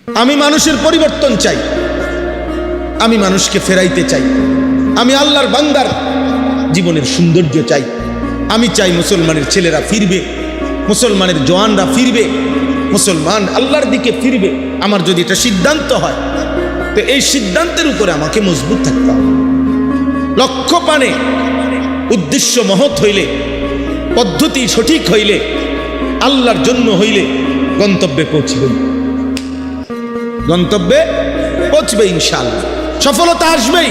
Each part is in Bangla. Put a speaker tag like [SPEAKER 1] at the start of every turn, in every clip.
[SPEAKER 1] আমি মানুষের পরিবর্তন চাই, আমি মানুষকে ফেরাইতে চাই, আমি আল্লাহর বান্দার জীবনের সৌন্দর্য চাই। আমি চাই মুসলমানের ছেলেরা ফিরবে, মুসলমানের জওয়ানরা ফিরবে, মুসলমান আল্লাহর দিকে ফিরবে। আমার যদি এটা সিদ্ধান্ত হয়, তো এই সিদ্ধান্তের উপরে আমাকে মজবুত থাকতে হবে। লক্ষ্য পানে, উদ্দেশ্য মহৎ হইলে, পদ্ধতি সঠিক হইলে, আল্লাহর জন্য হইলে গন্তব্যে পৌঁছবে, গন্তব্যে পৌঁছবে ইনশাআল্লাহ, সফলতা আসবেই।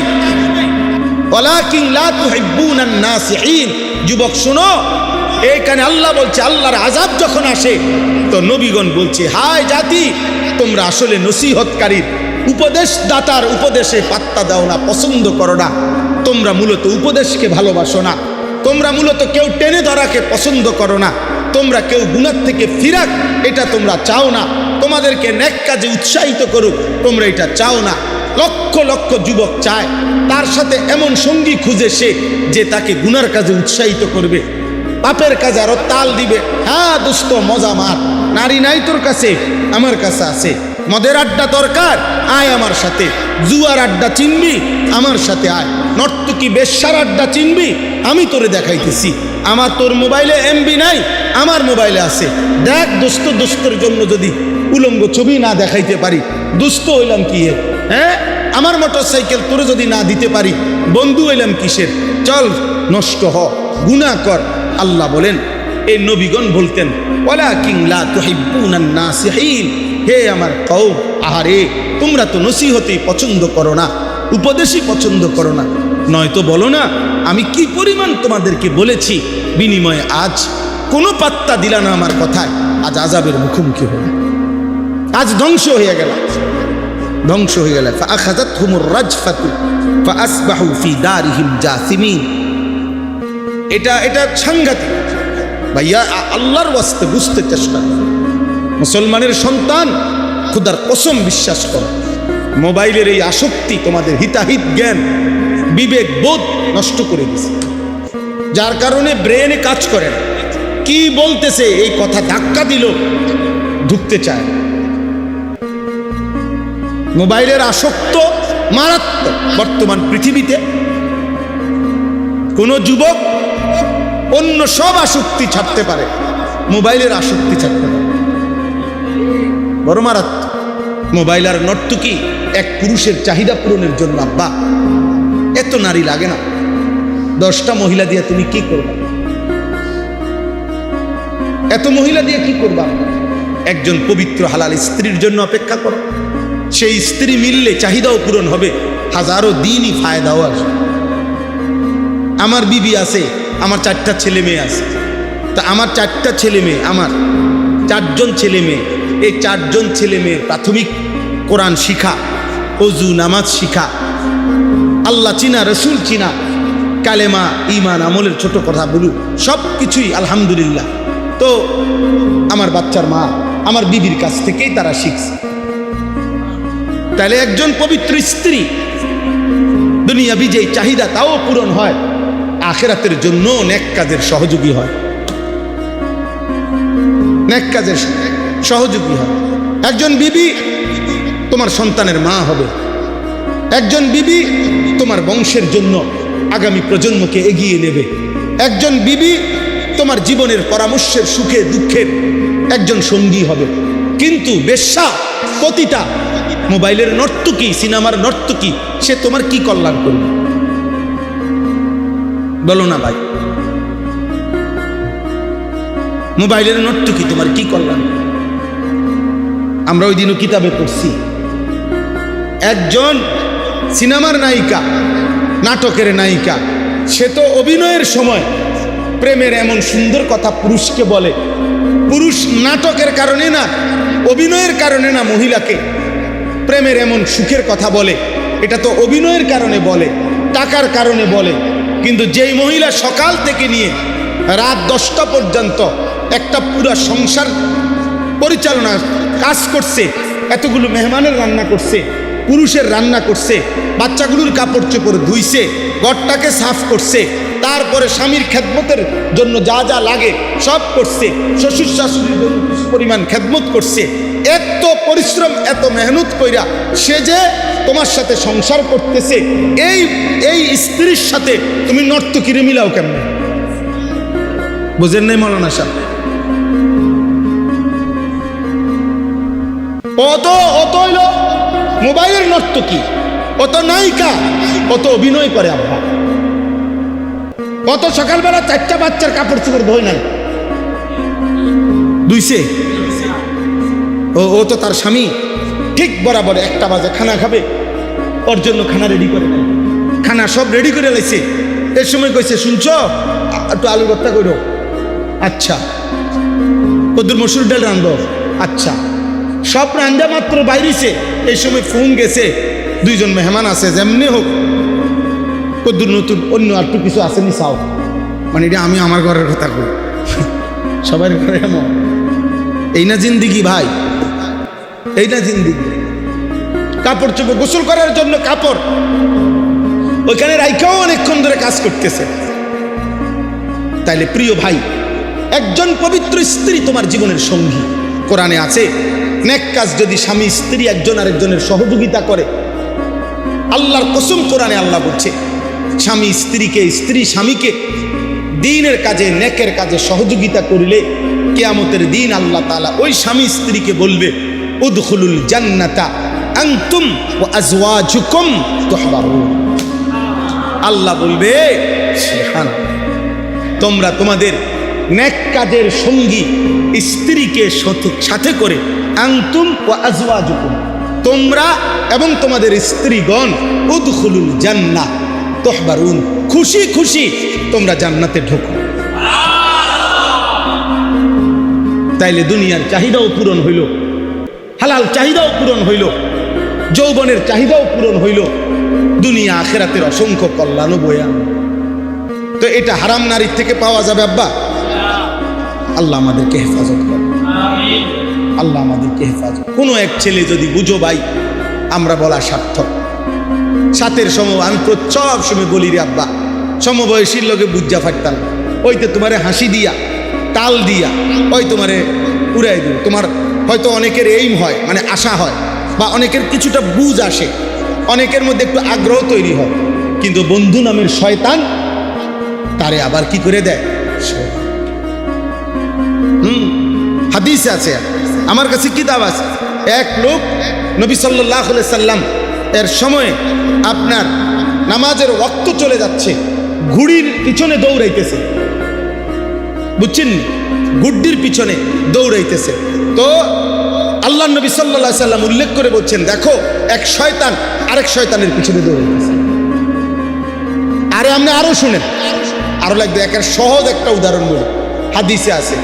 [SPEAKER 1] ওয়ালাকিন লা তুহিব্বুনান নাসিহিন। যুবক শোনো, এইখানে আল্লাহ বলছে আল্লাহর আযাব যখন আসে তো নবীগণ বলছে, হায় জাতি, তোমরা আসলে নসিহতকারীর, উপদেশদাতার উপদেশে পাত্তা দাও না, পছন্দ করো না। তোমরা মূলত উপদেশকে ভালোবাসো না, তোমরা মূলত কেউ টেনে ধরাকে পছন্দ করো না, তোমরা কেউ গুনাহ থেকে ফিরাক এটা তোমরা চাও না, তোমাদেরকে নেক কাজে উৎসাহিত করুক তোমরা এটা চাও না। লক্ষ লক্ষ যুবক চায় তার সাথে এমন সঙ্গী খুঁজে সে যে তাকে গুনার কাজে উৎসাহিত করবে, পাপের কাজে আরো তাল দিবে। হ্যাঁ দোস্ত, মজা মার, নারী নাই তোর কাছে, আমার কাছে আছে। মদের আড্ডা দরকার, আয় আমার সাথে। জুয়ার আড্ডা চিনবি, আমার সাথে আয়। নর্তকী বেশ্যার আড্ডা চিনবি, আমি তোরে দেখাইতেছি। আমার তোর মোবাইলে এমবি নাই, আমার মোবাইলে আছে। দেখ দোস্ত, দোস্তের জন্য যদি উলঙ্গ ছবি না দেখাইতে পারি, দুস্থ হইলাম কি? হ্যাঁ, আমার মোটর সাইকেল তোরে যদি না দিতে পারি, বন্ধু হইলাম কিসের? চল নষ্ট হ, গুনাহ কর। আল্লাহ বলেন, এই নবীগণ বলতেন, ওয়ালাকিন লা তুহিব্বুনান নাসিহিন। হে আমার কওম, আহারে তোমরা তো নসিহতই পছন্দ করো না, উপদেশই পছন্দ করো না। নয়তো বলো না আমি কি পরিমাণ তোমাদেরকে বলেছি, বিনিময়ে আজ কোনো পাত্তা দিলা না আমার কথায়। আজ আযাবের মুখোমুখি হয়ে, আজ ধ্বংস হয়ে গেল, ধ্বংস হয়ে গেল। ফাআখাযাতহুমুর রাজফাতু ফাআসবাহু ফি দারিহিম জাসিমিন। এটা সাংঘাতিক ভাইয়া। আল্লাহর ওয়াস্তে বুঝতে চেষ্টা করো। মুসলমানের সন্তান, খোদার কসম বিশ্বাস করো, মোবাইলের এই আসক্তি তোমাদের হিতাহিত জ্ঞান, বিবেক বোধ নষ্ট করে দিছে, যার কারণে ব্রেনে কাজ করে না। কি বলতেছে এই কথা ধাক্কা দিল, ঢুকতে চায়। মোবাইলের আসক্ত মারাত্মক। বর্তমান পৃথিবীতে কোন যুবক অন্য সব আসক্তি ছাড়তে পারে, মোবাইলের আসক্তি ছাড়তে পারে, বড় মারাত্মক। মোবাইল আর নর্তকী এক পুরুষের চাহিদা পূরণের জন্য। আব্বা, এত নারী লাগে না, 10টা মহিলা দিয়ে তুমি কি করবা? এত মহিলা দিয়ে কি করবা? একজন পবিত্র হালাল স্ত্রীর জন্য অপেক্ষা করো। সেই স্ত্রী মিললে চাহিদাও পূরণ হবে, হাজারো দিনই ফায়দাও আসবে। আমার বিবি আছে, আমার 4টা ছেলে মেয়ে আছে। তা আমার 4টা ছেলে মেয়ে, আমার 4জন ছেলে মেয়ে, এই 4জন ছেলে মেয়ের প্রাথমিক কোরআন শিখা, ওযু নামাজ শিখা, আল্লাহ চিনা, রসুল চিনা, কালেমা, ঈমান, আমলের ছোট কথা বলু, সব কিছুই আলহামদুলিল্লাহ। তো আমার বাচ্চার মা আমার বিবির কাছ থেকেই তারা শিখছে। তাহলে একজন পবিত্র স্ত্রী দুনিয়াবি যেই চাহিদা তাও পূরণ হয়, আখিরাতের জন্য নেক কাজের সহযোগী হয়, নেক কাজের সহযোগী হয়। একজন বিবি তোমার সন্তানের মা হবে, একজন বিবি তোমার বংশের জন্য আগামী প্রজন্মকে এগিয়ে নেবে, একজন বিবি তোমার জীবনের পরামর্শের সুখে দুঃখের একজন সঙ্গী হবে। কিন্তু বেশ্যা, পতিতা, মোবাইলের নর্তকী, সিনেমার নর্তকী, সে তোমার কি কল্যাণ করবে? বলো না ভাই, মোবাইলের নর্তকী তোমার কি কল্যাণ? আমরা ওই দিনও কিতাবে পড়ছি, একজন সিনেমার নায়িকা, নাটকের নায়িকা, সে তো অভিনয়ের সময় প্রেমের এমন সুন্দর কথা পুরুষকে বলে। পুরুষ নাটকের কারণে না, অভিনয়ের কারণে না মহিলাকে প্রেমের এমন সুখের কথা বলে, এটা তো অভিনয়ের কারণে বলে, টাকার কারণে বলে। কিন্তু যেই মহিলা সকাল থেকে নিয়ে রাত 10টা পর্যন্ত একটা পুরা সংসার পরিচালনা কাজ করছে, এতগুলো মেহমানের রান্না করছে, পুরুষের রান্না করছে, বাচ্চাগুলোর কাপড় চোপড় ধুইছে, ঘরটাকে সাফ করছে, তারপরে স্বামীর খেদমতের জন্য যা যা লাগে সব করছে, শ্বশুর শাশুড়ির জন্য কিছু পরিমাণ খেদমত করছে, এত পরিশ্রম এত মেহনত কইরা সে যে তোমার সাথে সংসার করতেছে, এই স্ত্রীর সাথে তুমি নর্তকীরে মিলাও কেমন? বুঝেন নাই মৌলানা সাহেব? অত হইল মোবাইলের নর্তকী, অত নায়িকা, অত অভিনয় করে আব্বা। কত সকালবেলা 4টা বাচ্চার কাপড় চোপড় ধোয় নাই, দুইছে। ও তো তার স্বামী ঠিক বরাবর 1টা বাজে খানা খাবে, ওর জন্য খানা রেডি করে নাই, খানা সব রেডি করে লাইছে। এর সময় কইছে, শুনছ একটু আলু ভর্তা করো, আচ্ছা। কদ্দুর মসুর ডাল রান্ধব, আচ্ছা। সব রান্ধা মাত্র বাইরেছে, এই সময় ফোন গেছে, 2জন মেহমান আছে, যেমনি হোক কদ্দুর নতুন অন্য আর একটু কিছু আসেনি চাও, মানে এটা আমি আমার ঘরের কথা কই, সবার ঘরে এমন। এই না জিন্দিগি ভাই, এই না জিন্দিগি। কাপড় চোপড় গোসল করার জন্য কাপড় ওইখানে রাইখাও অনেকক্ষণ ধরে কাজ করতেছে। তাইলে প্রিয় ভাই, একজন পবিত্র স্ত্রী তোমার জীবনের সঙ্গী। কোরআনে আছে, নেক কাজ যদি স্বামী স্ত্রী একজন আরেকজনের সহযোগিতা করে, আল্লাহর কসম কোরআনে আল্লাহ বলছে, স্বামী স্ত্রীকে, স্ত্রী স্বামীকে দ্বীনের কাজে, নেকের কাজে সহযোগিতা করলে কিয়ামতের দিন আল্লাহ তাআলা ওই স্বামী স্ত্রীকে বলবে, উদখুলুল জান্নাতা আনতুম ওয়া আজওয়াজুকুম তুহবারুন। আল্লাহ বলবে, তোমরা তোমাদের নেক কাজের সঙ্গী স্ত্রীকে সাথে করে, আনতুম ওয়া আজওয়াজুকুম, তোমরা এবং তোমাদের স্ত্রীগণ, উদখুলুল জান্নাহ তুহবারুন, খুশি খুশি তোমরা জান্নাতে ঢোকো। তাইলে দুনিয়ার চাহিদাও পূরণ হইল, হালাল চাহিদাও পূরণ হইল, যৌবনের চাহিদাও পূরণ হইল, দুনিয়া আখিরাতের অসংখ্য কল্যাণ বয়ে আনবে। তো এটা হারাম নারীর থেকে পাওয়া যাবে আব্বা? আল্লাহ আমাদেরকে হেফাজত করে, আল্লাহ আমাদেরকে হেফাজত। কোনো এক ছেলে যদি বুঝো ভাই, আমরা বলা সার্থক। সাতের আমি সব সময় বলি রে আব্বা, সমবয়সীর লোকে বুঝা ফাটতাম, ওইতে তোমারে হাসি দিয়া, তাল দিয়া, ওই তোমারে উড়াই দিব। তোমার হয়তো অনেকের এইম হয়, মানে আশা হয়, বা অনেকের কিছুটা বুঝ আসে, অনেকের মধ্যে একটু আগ্রহ তৈরি হয়, কিন্তু বন্ধু নামের শয়তান তারে আবার কি করে দেয়। হাদিস আছে, আমার কাছে কিতাব আছে, এক লোক নবী সাল্লাল্লাহু আলাইহি সাল্লাম এর সময় আপনার নামাজের ওয়াক্ত চলে যাচ্ছে, ঘুড়ির পিছনে দৌড়াইতেছে, বুঝছেন, গুড্ডির পিছনে দৌড়াইতেছে। তো আল্লাহ নবী সাল্লাল্লাহু আলাইহি সাল্লাম উল্লেখ করে বলছেন, দেখো এক শয়তান আরেক শয়তানের পিছনে দৌড়াইতেছে। আরে আপনি আরো শুনেন, আরো লাগবে। একের সহজ একটা উদাহরণ বলি, হাদিসে আছে,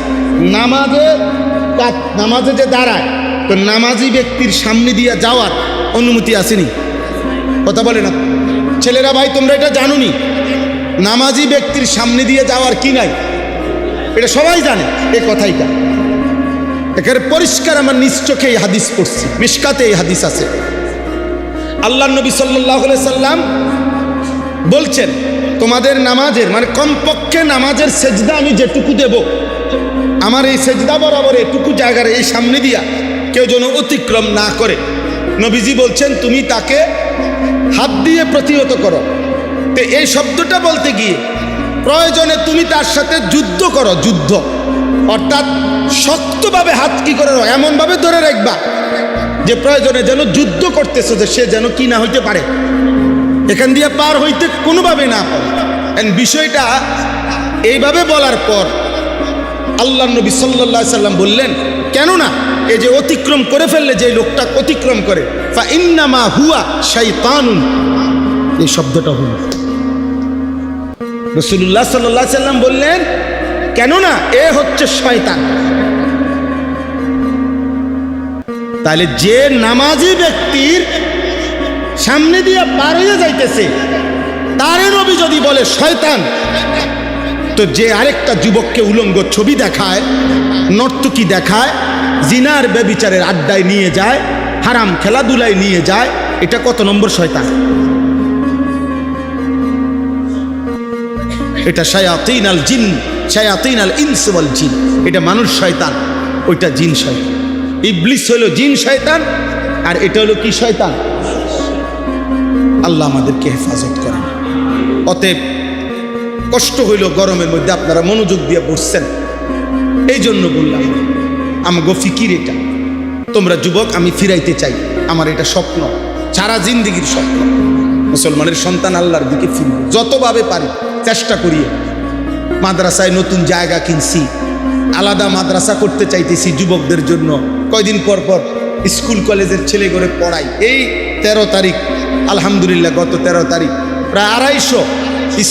[SPEAKER 1] নামাজে যে দাঁড়ায়, তো নামাজি ব্যক্তির সামনে দিয়ে যাওয়ার অনুমতি আসেনি? কথা বলে না ছেলেরা, ভাই তোমরা এটা জানোনি, নামাজি ব্যক্তির সামনে দিয়ে যাওয়ার কি নাই? এটা সবাই জানে এই কথাইটা, একেবারে পরিষ্কার। আমার নিজ চোখে এই হাদিস পড়ছি, মিশকাতে এই হাদিস আছে। আল্লাহ নবী সাল্লাল্লাহু আলাইহি সাল্লাম বলছেন, তোমাদের নামাজের, মানে কমপক্ষে নামাজের সেজদা আমি যেটুকু দেব, আমার এই সেজদা বরাবর এটুকু জায়গার এই সামনে দিয়া কেউ যেন অতিক্রম না করে। নবীজি বলছেন, তুমি তাকে হাত দিয়ে প্রতিহত করো। তো এই শব্দটা বলতে গিয়ে প্রয়োজনে তুমি তার সাথে যুদ্ধ করো, যুদ্ধ অর্থাৎ শক্তভাবে হাত কি করে এমনভাবে ধরে রাখবা যে প্রয়োজনে যেন যুদ্ধ করতেছো, যে সে যেন কি না হইতে পারে, এখান দিয়ে পার হইতে কোনোভাবে না পারে। বিষয়টা এইভাবে বলার পর আল্লাহ নবী সাল্লাল্লাহু আলাইহি সাল্লাম বললেন, কেননা এই যে অতিক্রম করে ফেললে, যে লোকটা অতিক্রম করে, ফা ইন্নামা হুয়া শাইতানুন, এই শব্দটা হলো রাসূলুল্লাহ সাল্লাল্লাহু আলাইহি সাল্লাম বললেন, কেননা এ হচ্ছে শয়তান। তাহলে যে নামাজি ব্যক্তির সামনে দিয়ে পার হয়ে যাইতেছে, তারে নবী যদি বলে শয়তান, তো যে আরেকটা যুবককে উলঙ্গ ছবি দেখায়, নর্তকী দেখায়, জিনার ব্যভিচারের আড্ডায় নিয়ে যায়, হারাম খেলাধুলায় নিয়ে যায়, এটা কত নম্বর শয়তান? এটা শায়াতিন আল জিন, শায়াতিন আল ইনস ওয়াল জিন, এটা মানুষ শয়তান, ওইটা জিন শয়তান। ইবলিস হলো জিন শয়তান, আর এটা হলো কি শয়তান? আল্লাহ আমাদেরকে হেফাজত করেন। অতএব কষ্ট হইল গরমের মধ্যে, আপনারা মনোযোগ দিয়ে পড়ছেন, এই জন্য বললাম আমাগো ফিকির এটা। তোমরা যুবক, আমি ফিরাইতে চাই, আমার এটা স্বপ্ন, সারা জিন্দিগির স্বপ্ন, মুসলমানের সন্তান আল্লাহর দিকে ফিরবে, যতভাবে পারি চেষ্টা করি। মাদ্রাসায় নতুন জায়গা কিনছি, আলাদা মাদ্রাসা করতে চাইতেছি যুবকদের জন্য। কয়দিন পর পর স্কুল কলেজের ছেলে করে পড়াই। এই 13 তারিখ আলহামদুলিল্লাহ, গত 13 তারিখ প্রায় 250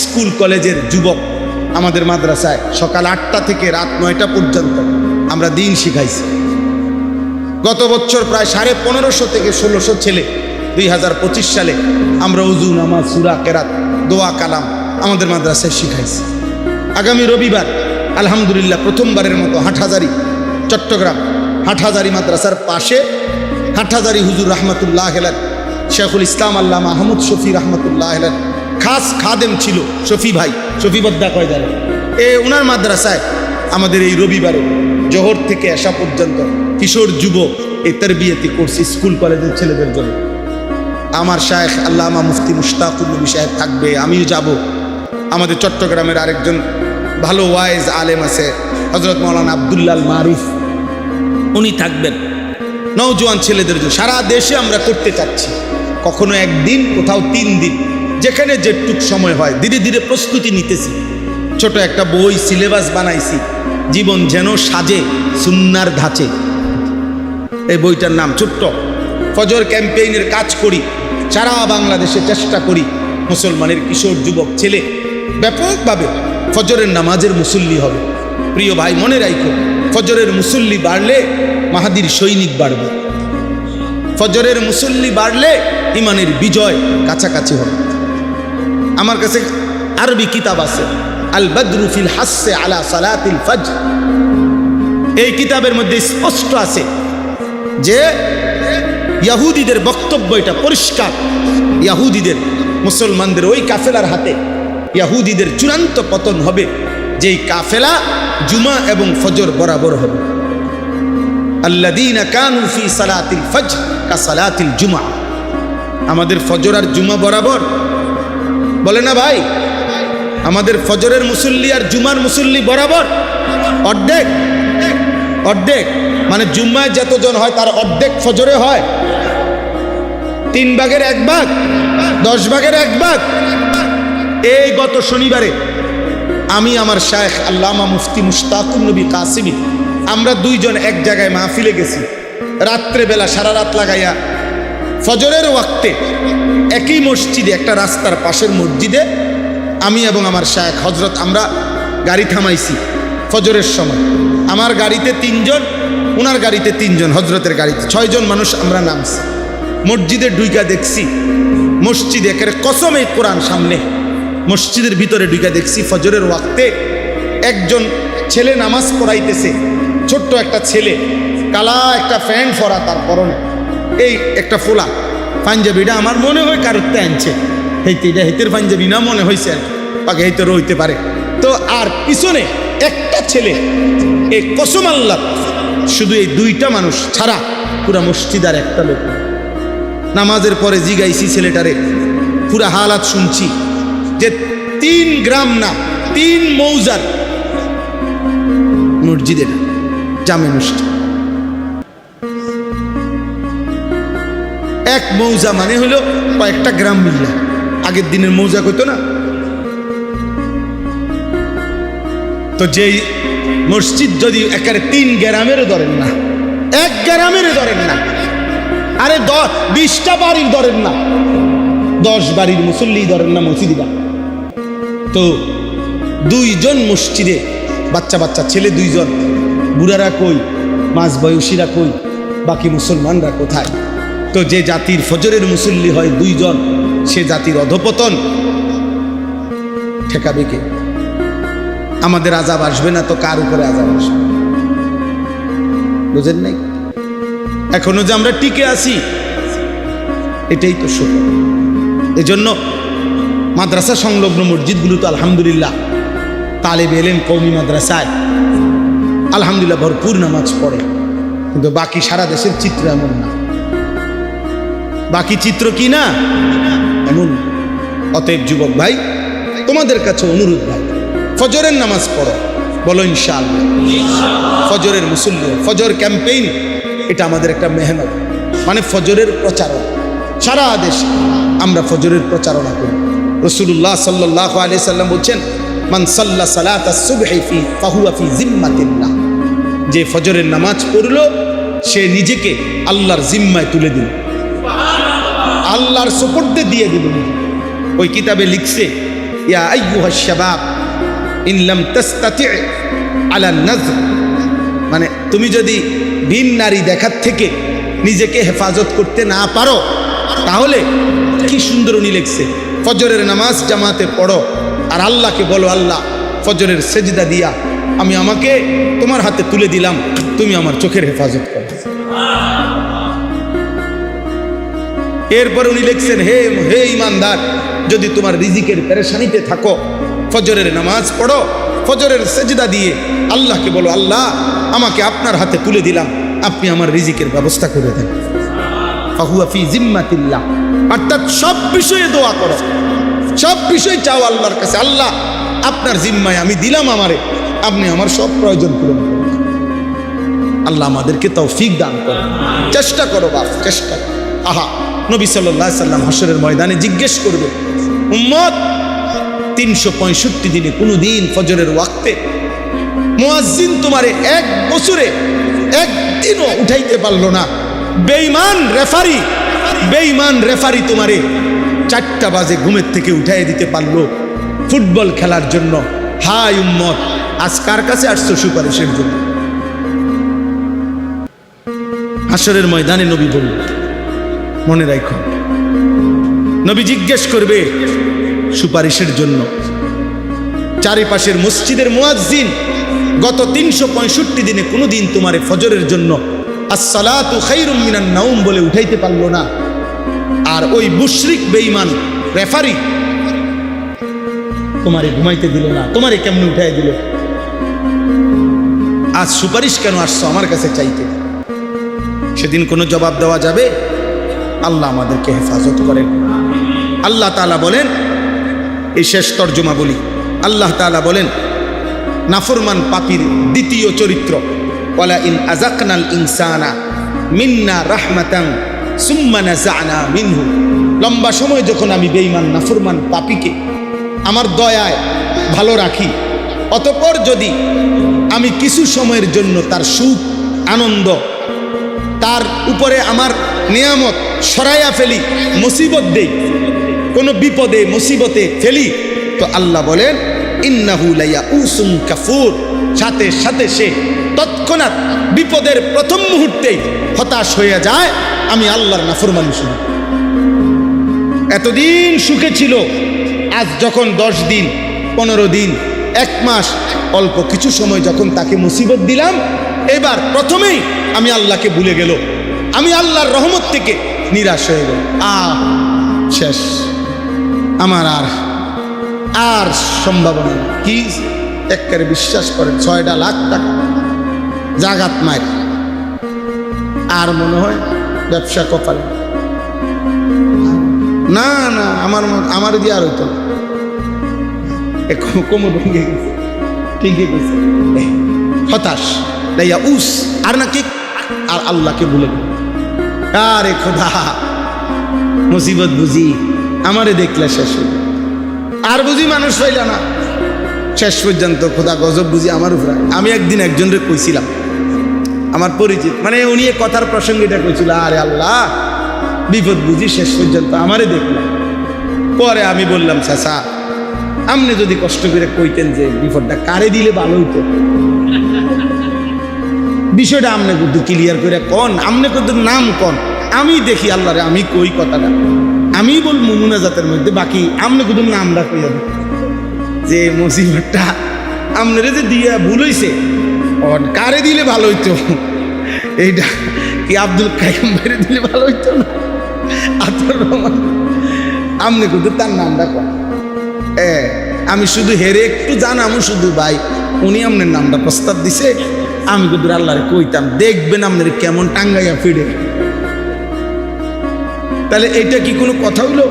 [SPEAKER 1] স্কুল কলেজের যুবক আমাদের মাদ্রাসায় সকাল 8টা থেকে রাত 9টা পর্যন্ত আমরা দিন শিখাইছি। গত বছর প্রায় 1550 থেকে 1600 ছেলে 2025 সালে আমরা উজু, নামাজ, সূরা, কেরাত, দোয়া, কালাম আমাদের মাদ্রাসায় শিখাইছি। আগামী রবিবার আলহামদুলিল্লাহ প্রথমবারের মতো হাটহাজারী, চট্টগ্রাম হাটহাজারী মাদ্রাসার পাশে হাটহাজারী হুজুর রহমতুল্লাহ আলাইহি, শেখুল ইসলাম আল্লামা আহমদ শফি রহমতুল্লাহ আলাইহি খাস খাদেম ছিল শফি ভাই, শফি বদ্দা কয় জানে, ওনার মাদ্রাসায় আমাদের এই রবিবারে জোহর থেকে এশা পর্যন্ত কিশোর যুবক এই তারবিয়াতি করছি স্কুল কলেজের ছেলেদের জন্য। আমার শায়েখ আল্লামা মুফতি মুশতাকুল নবী সাহেব থাকবে, আমিও যাব। আমাদের চট্টগ্রামের আরেকজন ভালো ওয়াইজ আলেম আছে হযরত মাওলানা আব্দুল্লাহ মারুফ, উনি থাকবেন। নওজোয়ান ছেলেদের জন্য সারা দেশে আমরা করতে চাচ্ছি, কখনো একদিন, কোথাও 3 দিন, যেখানে যেটুক সময় হয়। ধীরে ধীরে প্রস্তুতি নিতেছি। ছোট একটা বই সিলেবাস বানাইছি, জীবন যেন সাজে সুন্নার ধাঁচে। এই বইটার নাম ছোট্ট। ফজর ক্যাম্পেইনের কাজ করি, সারা বাংলাদেশে চেষ্টা করি মুসলমানের কিশোর যুবক ছেলে ব্যাপকভাবে ফজরের নামাজের মুসল্লি হবে। প্রিয় ভাই, মনে রাখো, ফজরের মুসল্লি বাড়লে মাহাদির সৈনিক বাড়বে। ফজরের মুসল্লি বাড়লে ইমানের বিজয় কাছাকাছি হবে। আমার কাছে আরবি কিতাব আছে, আল বদরু ফিল হাসসে আলা সালাতিল ফজর। এই কিতাবের মধ্যে স্পষ্ট আছে যে ইহুদিদের বক্তব্য এটা পরিষ্কার। ইহুদিদের, মুসলমানদের ওই কাফেলার হাতে ইহুদিদের চূড়ান্ত পতন হবে, যেই কাফেলা জুমা এবং ফজর বরাবর হবে। আল্লাযীনা কানু ফি সালাতিল ফজর কা সালাতিল জুমা। আমাদের ফজর আর জুমা বরাবর, বলে না ভাই? আমাদের ফজরের মুসল্লি আর জুমার মুসল্লি বরাবর, অর্ধেক অর্ধেক, মানে জুম্মায় যতজন হয় তার অর্ধেক ফজরে হয়। 3 ভাগের 1 ভাগ, 10 ভাগের 1 ভাগ। এই গত শনিবারে আমি আমার শায়েখ আল্লামা মুফতি মুশতাকুল নবী কাসিমি, আমরা 2 জন এক জায়গায় মাহফিলে গেছি। রাত্রেবেলা সারা রাত লাগাইয়া ফজরের ওয়াক্তে একই মসজিদে, একটা রাস্তার পাশের মসজিদে আমি এবং আমার শায়েখ হজরত আমরা গাড়ি থামাইছি ফজরের সময়। আমার গাড়িতে 3 জন, ওনার গাড়িতে 3 জন, হজরতের গাড়িতে 6 জন মানুষ আমরা নামছি। মসজিদে ঢুইকা দেখছি, মসজিদে একেবারে কসমে কোরআন সামনে, মসজিদের ভিতরে ঢুইকা দেখছি ফজরের ওয়াক্তে একজন ছেলে নামাজ পড়াইতেছে। ছোট্ট একটা ছেলে, কালা একটা প্যান্ট পরা তার পরনে, এই একটা ফোলা পাঞ্জাবিটা আমার মনে হয় কারোরতে আনছে, এটা হেতের পাঞ্জাবি না মনে হয়েছে, পাকে হেতেরও হইতে পারে। তো আর পিছনে একটা ছেলে, এই কসম আল্লাহ, শুধু এই 2টা মানুষ ছাড়া পুরা মসজিদ আর একটা লোক। নামাজের পরে জিগাইছি ছেলেটারে, পুরা হালাত শুনছি যে 3 গ্রাম না 3 মৌজার মসজিদ, এটা জামে মসজিদ। 1 মৌজা মানে হলো কয়েকটা গ্রাম মিললা। আগের দিনের মৌজা কইতো না? তো যেই মসজিদ যদি একেবারে 3 গ্রামেরও ধরেন না, 1 গ্রামেরও ধরেন না, আরে 20টা বাড়ির ধরেন না, 10 বাড়ির মুসল্লি ধরেন না মসজিদা। তো 2 জন মসজিদে, বাচ্চা বাচ্চা ছেলে 2 জন, বুড়ারা কই, মাঝ বয়সীরা কই, বাকি মুসলমানরা কোথায়? তো যে জাতির ফজরের মুসল্লি হয় 2 জন, সে জাতির অধপতন ঠেকাবে কে? আমাদের আযাব আসবে না তো কার উপরে আযাব আসবে? বুঝেন নাই? এখনো যে আমরা টিকে আছি, এটাই তো সত্য। এজন্য মাদ্রাসা সংলগ্ন মসজিদগুলো তো আলহামদুলিল্লাহ তালেব এলেম কওমি মাদ্রাসায় আলহামদুলিল্লাহ ভরপুর নামাজ পড়ে। কিন্তু বাকি সারা দেশের চিত্র এমন না। বাকি চিত্র কি না এমন। অতএব যুবক ভাই, তোমাদের কাছে অনুরোধ ভাই, ফজরের নামাজ পড়ো, বলো ইনশাআল্লাহ। ফজরের মুসল্লি, ফজর ক্যাম্পেইন, এটা আমাদের একটা মেহনত, মানে ফজরের প্রচারণা। সারা দেশে আমরা ফজরের প্রচারণা করি। রাসূলুল্লাহ সাল্লাল্লাহু আলাইহি সাল্লাম বলছেন, মান সাল্লা সালাতাস সুবহি ফি ফাহুয়া ফি জিম্মাতিল্লাহ, যে ফজরের নামাজ পড়লো সে নিজেকে আল্লাহর জিম্মায় তুলে দিল, আল্লাহর সুপুর্দে দিয়ে দিল। ওই কিতাবে লিখছে, ইয়া আইয়ুহাশ শাবাব ইন লাম তাস্তাতি আলা নাজর, মানে তুমি যদি ভিন নারী দেখার থেকে নিজেকে হেফাজত করতে না পারো, তাহলে কি সুন্দর উনি লিখছে, ফজরের নামাজ জামাতে পড়ো আর আল্লাহকে বলো, আল্লাহ ফজরের সেজদা দিয়া আমি আমাকে তোমার হাতে তুলে দিলাম, তুমি আমার চোখের হেফাজত করো। এরপর উনি লিখছেন, হে হে ইমানদার, যদি তোমার রিজিকের পেরেশানিতে থাকো, ফজরের নামাজ পড়ো, ফজরের সেজদা দিয়ে আল্লাহকে বলো, আল্লাহ আমাকে আপনার হাতে তুলে দিলাম, আপনি আমার রিজিকের ব্যবস্থা করে দেন। ফাহুয়া ফি জিম্মাতিল্লাহ, অর্থাৎ সব বিষয়ে দোয়া করো, সব বিষয় চাও আল্লাহর কাছে, আল্লাহ আপনার জিম্মায় আমি দিলাম আমারে, আপনি আমার সব প্রয়োজন পূরণ করুন। আল্লাহ আমাদেরকে তৌফিক দান করুন। চেষ্টা করো বাপ, চেষ্টা। আহা, নবী সাল্লাল্লাহু আলাইহি সাল্লাম হাশরের ময়দানে জিজ্ঞেস করবে, উম্মত 365 দিনে কোনো দিন ফজরের ওয়াক্তে মুয়াজ্জিন তোমারে এক বছরে একদিনও উঠাইতে পারলো না, বেঈমান রেফারি তোমারে 4টা বাজে ঘুমের থেকে উঠাই দিতে পারলো ফুটবল খেলার জন্য। হাই উম্মত, আজ কার কাছে আসছো সুপারিশের জন্য? হাশরের ময়দানে নবী বলল, মনে রাখো, নবী জিজ্ঞেস করবে সুপারিশের জন্য। চারিপাশের মসজিদের মুয়াজ্জিন গত 365 দিনে কোনো দিন তোমারে ফজরের জন্য আসসালাতু খায়রুম মিনান নাওম বলে উঠাইতে পারলো না, আর ওই মুশরিক বেঈমান রেফারি তোমারে ঘুমাইতে দিল না, তোমারে কেমনে উঠাই দিল? আজ সুপারিশ কেন আসছো আমার কাছে চাইতে? সেদিন কোনো জবাব দেওয়া যাবে? আল্লাহ আমাদেরকে হেফাজত করেন। আল্লাহ তাআলা বলেন, এই শেষ তর্জমা বলি, আল্লাহ তাআলা বলেন নাফরমান পাপীর দ্বিতীয় চরিত্র, ওয়ালা ইন আযাকনাল ইনসানা মিন্না রাহমাতান সুম্মা নাযা'না মিনহু, লম্বা সময় যখন আমি বেঈমান নাফরমান পাপীকে আমার দয়ায় ভালো রাখি, অতঃপর যদি আমি কিছু সময়ের জন্য তার সুখ আনন্দ, তার উপরে আমার নিয়ামত সরাইয়া ফেলি, মুসিবত দেই, কোনো বিপদে মুসিবতে ফেলি, তো আল্লাহ বলেন ইন্নাহু লায়াউসুন কাফুর, সাথে সাথে সে তৎক্ষণাৎ বিপদের প্রথম মুহূর্তেই হতাশ হয়ে যায়, আমি আল্লাহর নাফরমানি শুনি। এতদিন সুখে ছিল, আজ যখন 10 দিন 15 দিন 1 মাস অল্প কিছু সময় যখন তাকে মুসিবত দিলাম, এবার প্রথমেই আমি আল্লাহকে ভুলে গেল, আমি আল্লাহর রহমত থেকে নিরাশ হয়ে গেল। শেষ, আমার আর সম্ভাবনা নেই। কি একবারে বিশ্বাস করেন, 6 লাখ টাকা জাগাত মার, আর মনে হয় ব্যবসা কপালে না না, আমার দিয়ে আর হইতো না, কোমর ভেঙে গেছে, ঠিকই গেছে, হতাশ লাইয়াউস, আর নাকি আর আল্লাহকে ভুলে গেল। আরে খোদা, মুসিবত বুঝি আমারে দেখলে শেষ হইল, আর বুঝি মানুষ পাইল না, শেষ পর্যন্ত খোদা গজব বুঝি আমার উপরে। আমি একদিন একজনরে কইছিলাম, আমার পরিচিত, মানে উনি কথার প্রসঙ্গটা কইছিল, আরে আল্লাহ বিপদ বুঝি শেষ পর্যন্ত আমারে দেখলাম। পরে আমি বললাম, চাচা আপনি যদি কষ্ট করে কইতেন যে বিপদটা কারে দিলে ভালো হইতো, বিষয়টা আপনি কিন্তু ক্লিয়ার করে কন, আপনি কিন্তু নাম কন, আমি দেখি আল্লাহরে, আমি কই কথাটা, আমি বলবো মুনাজাতের মধ্যে, বাকি আপনি কিন্তু নামটা কই যাবে যে মুসিবতটা আপনারে যে দিয়া ভুল হইছে, কারে দিলে ভালো হইতো, এইটা কি আব্দুল কাইয়ুম ভাইরে দিলে ভালো হইতো না, আতাউর রহমান, আপনি কিন্তু তার নামটা কন। আমি শুধু হেরে একটু জানামু, শুধু ভাই উনি আপনার নামটা প্রস্তাব দিছে, আমি কিন্তু আল্লাহরে কইতাম, দেখবেন আপনার কেমন টাঙ্গাইয়া ফিরে। তাহলে এটা কি কোনো কথা হইল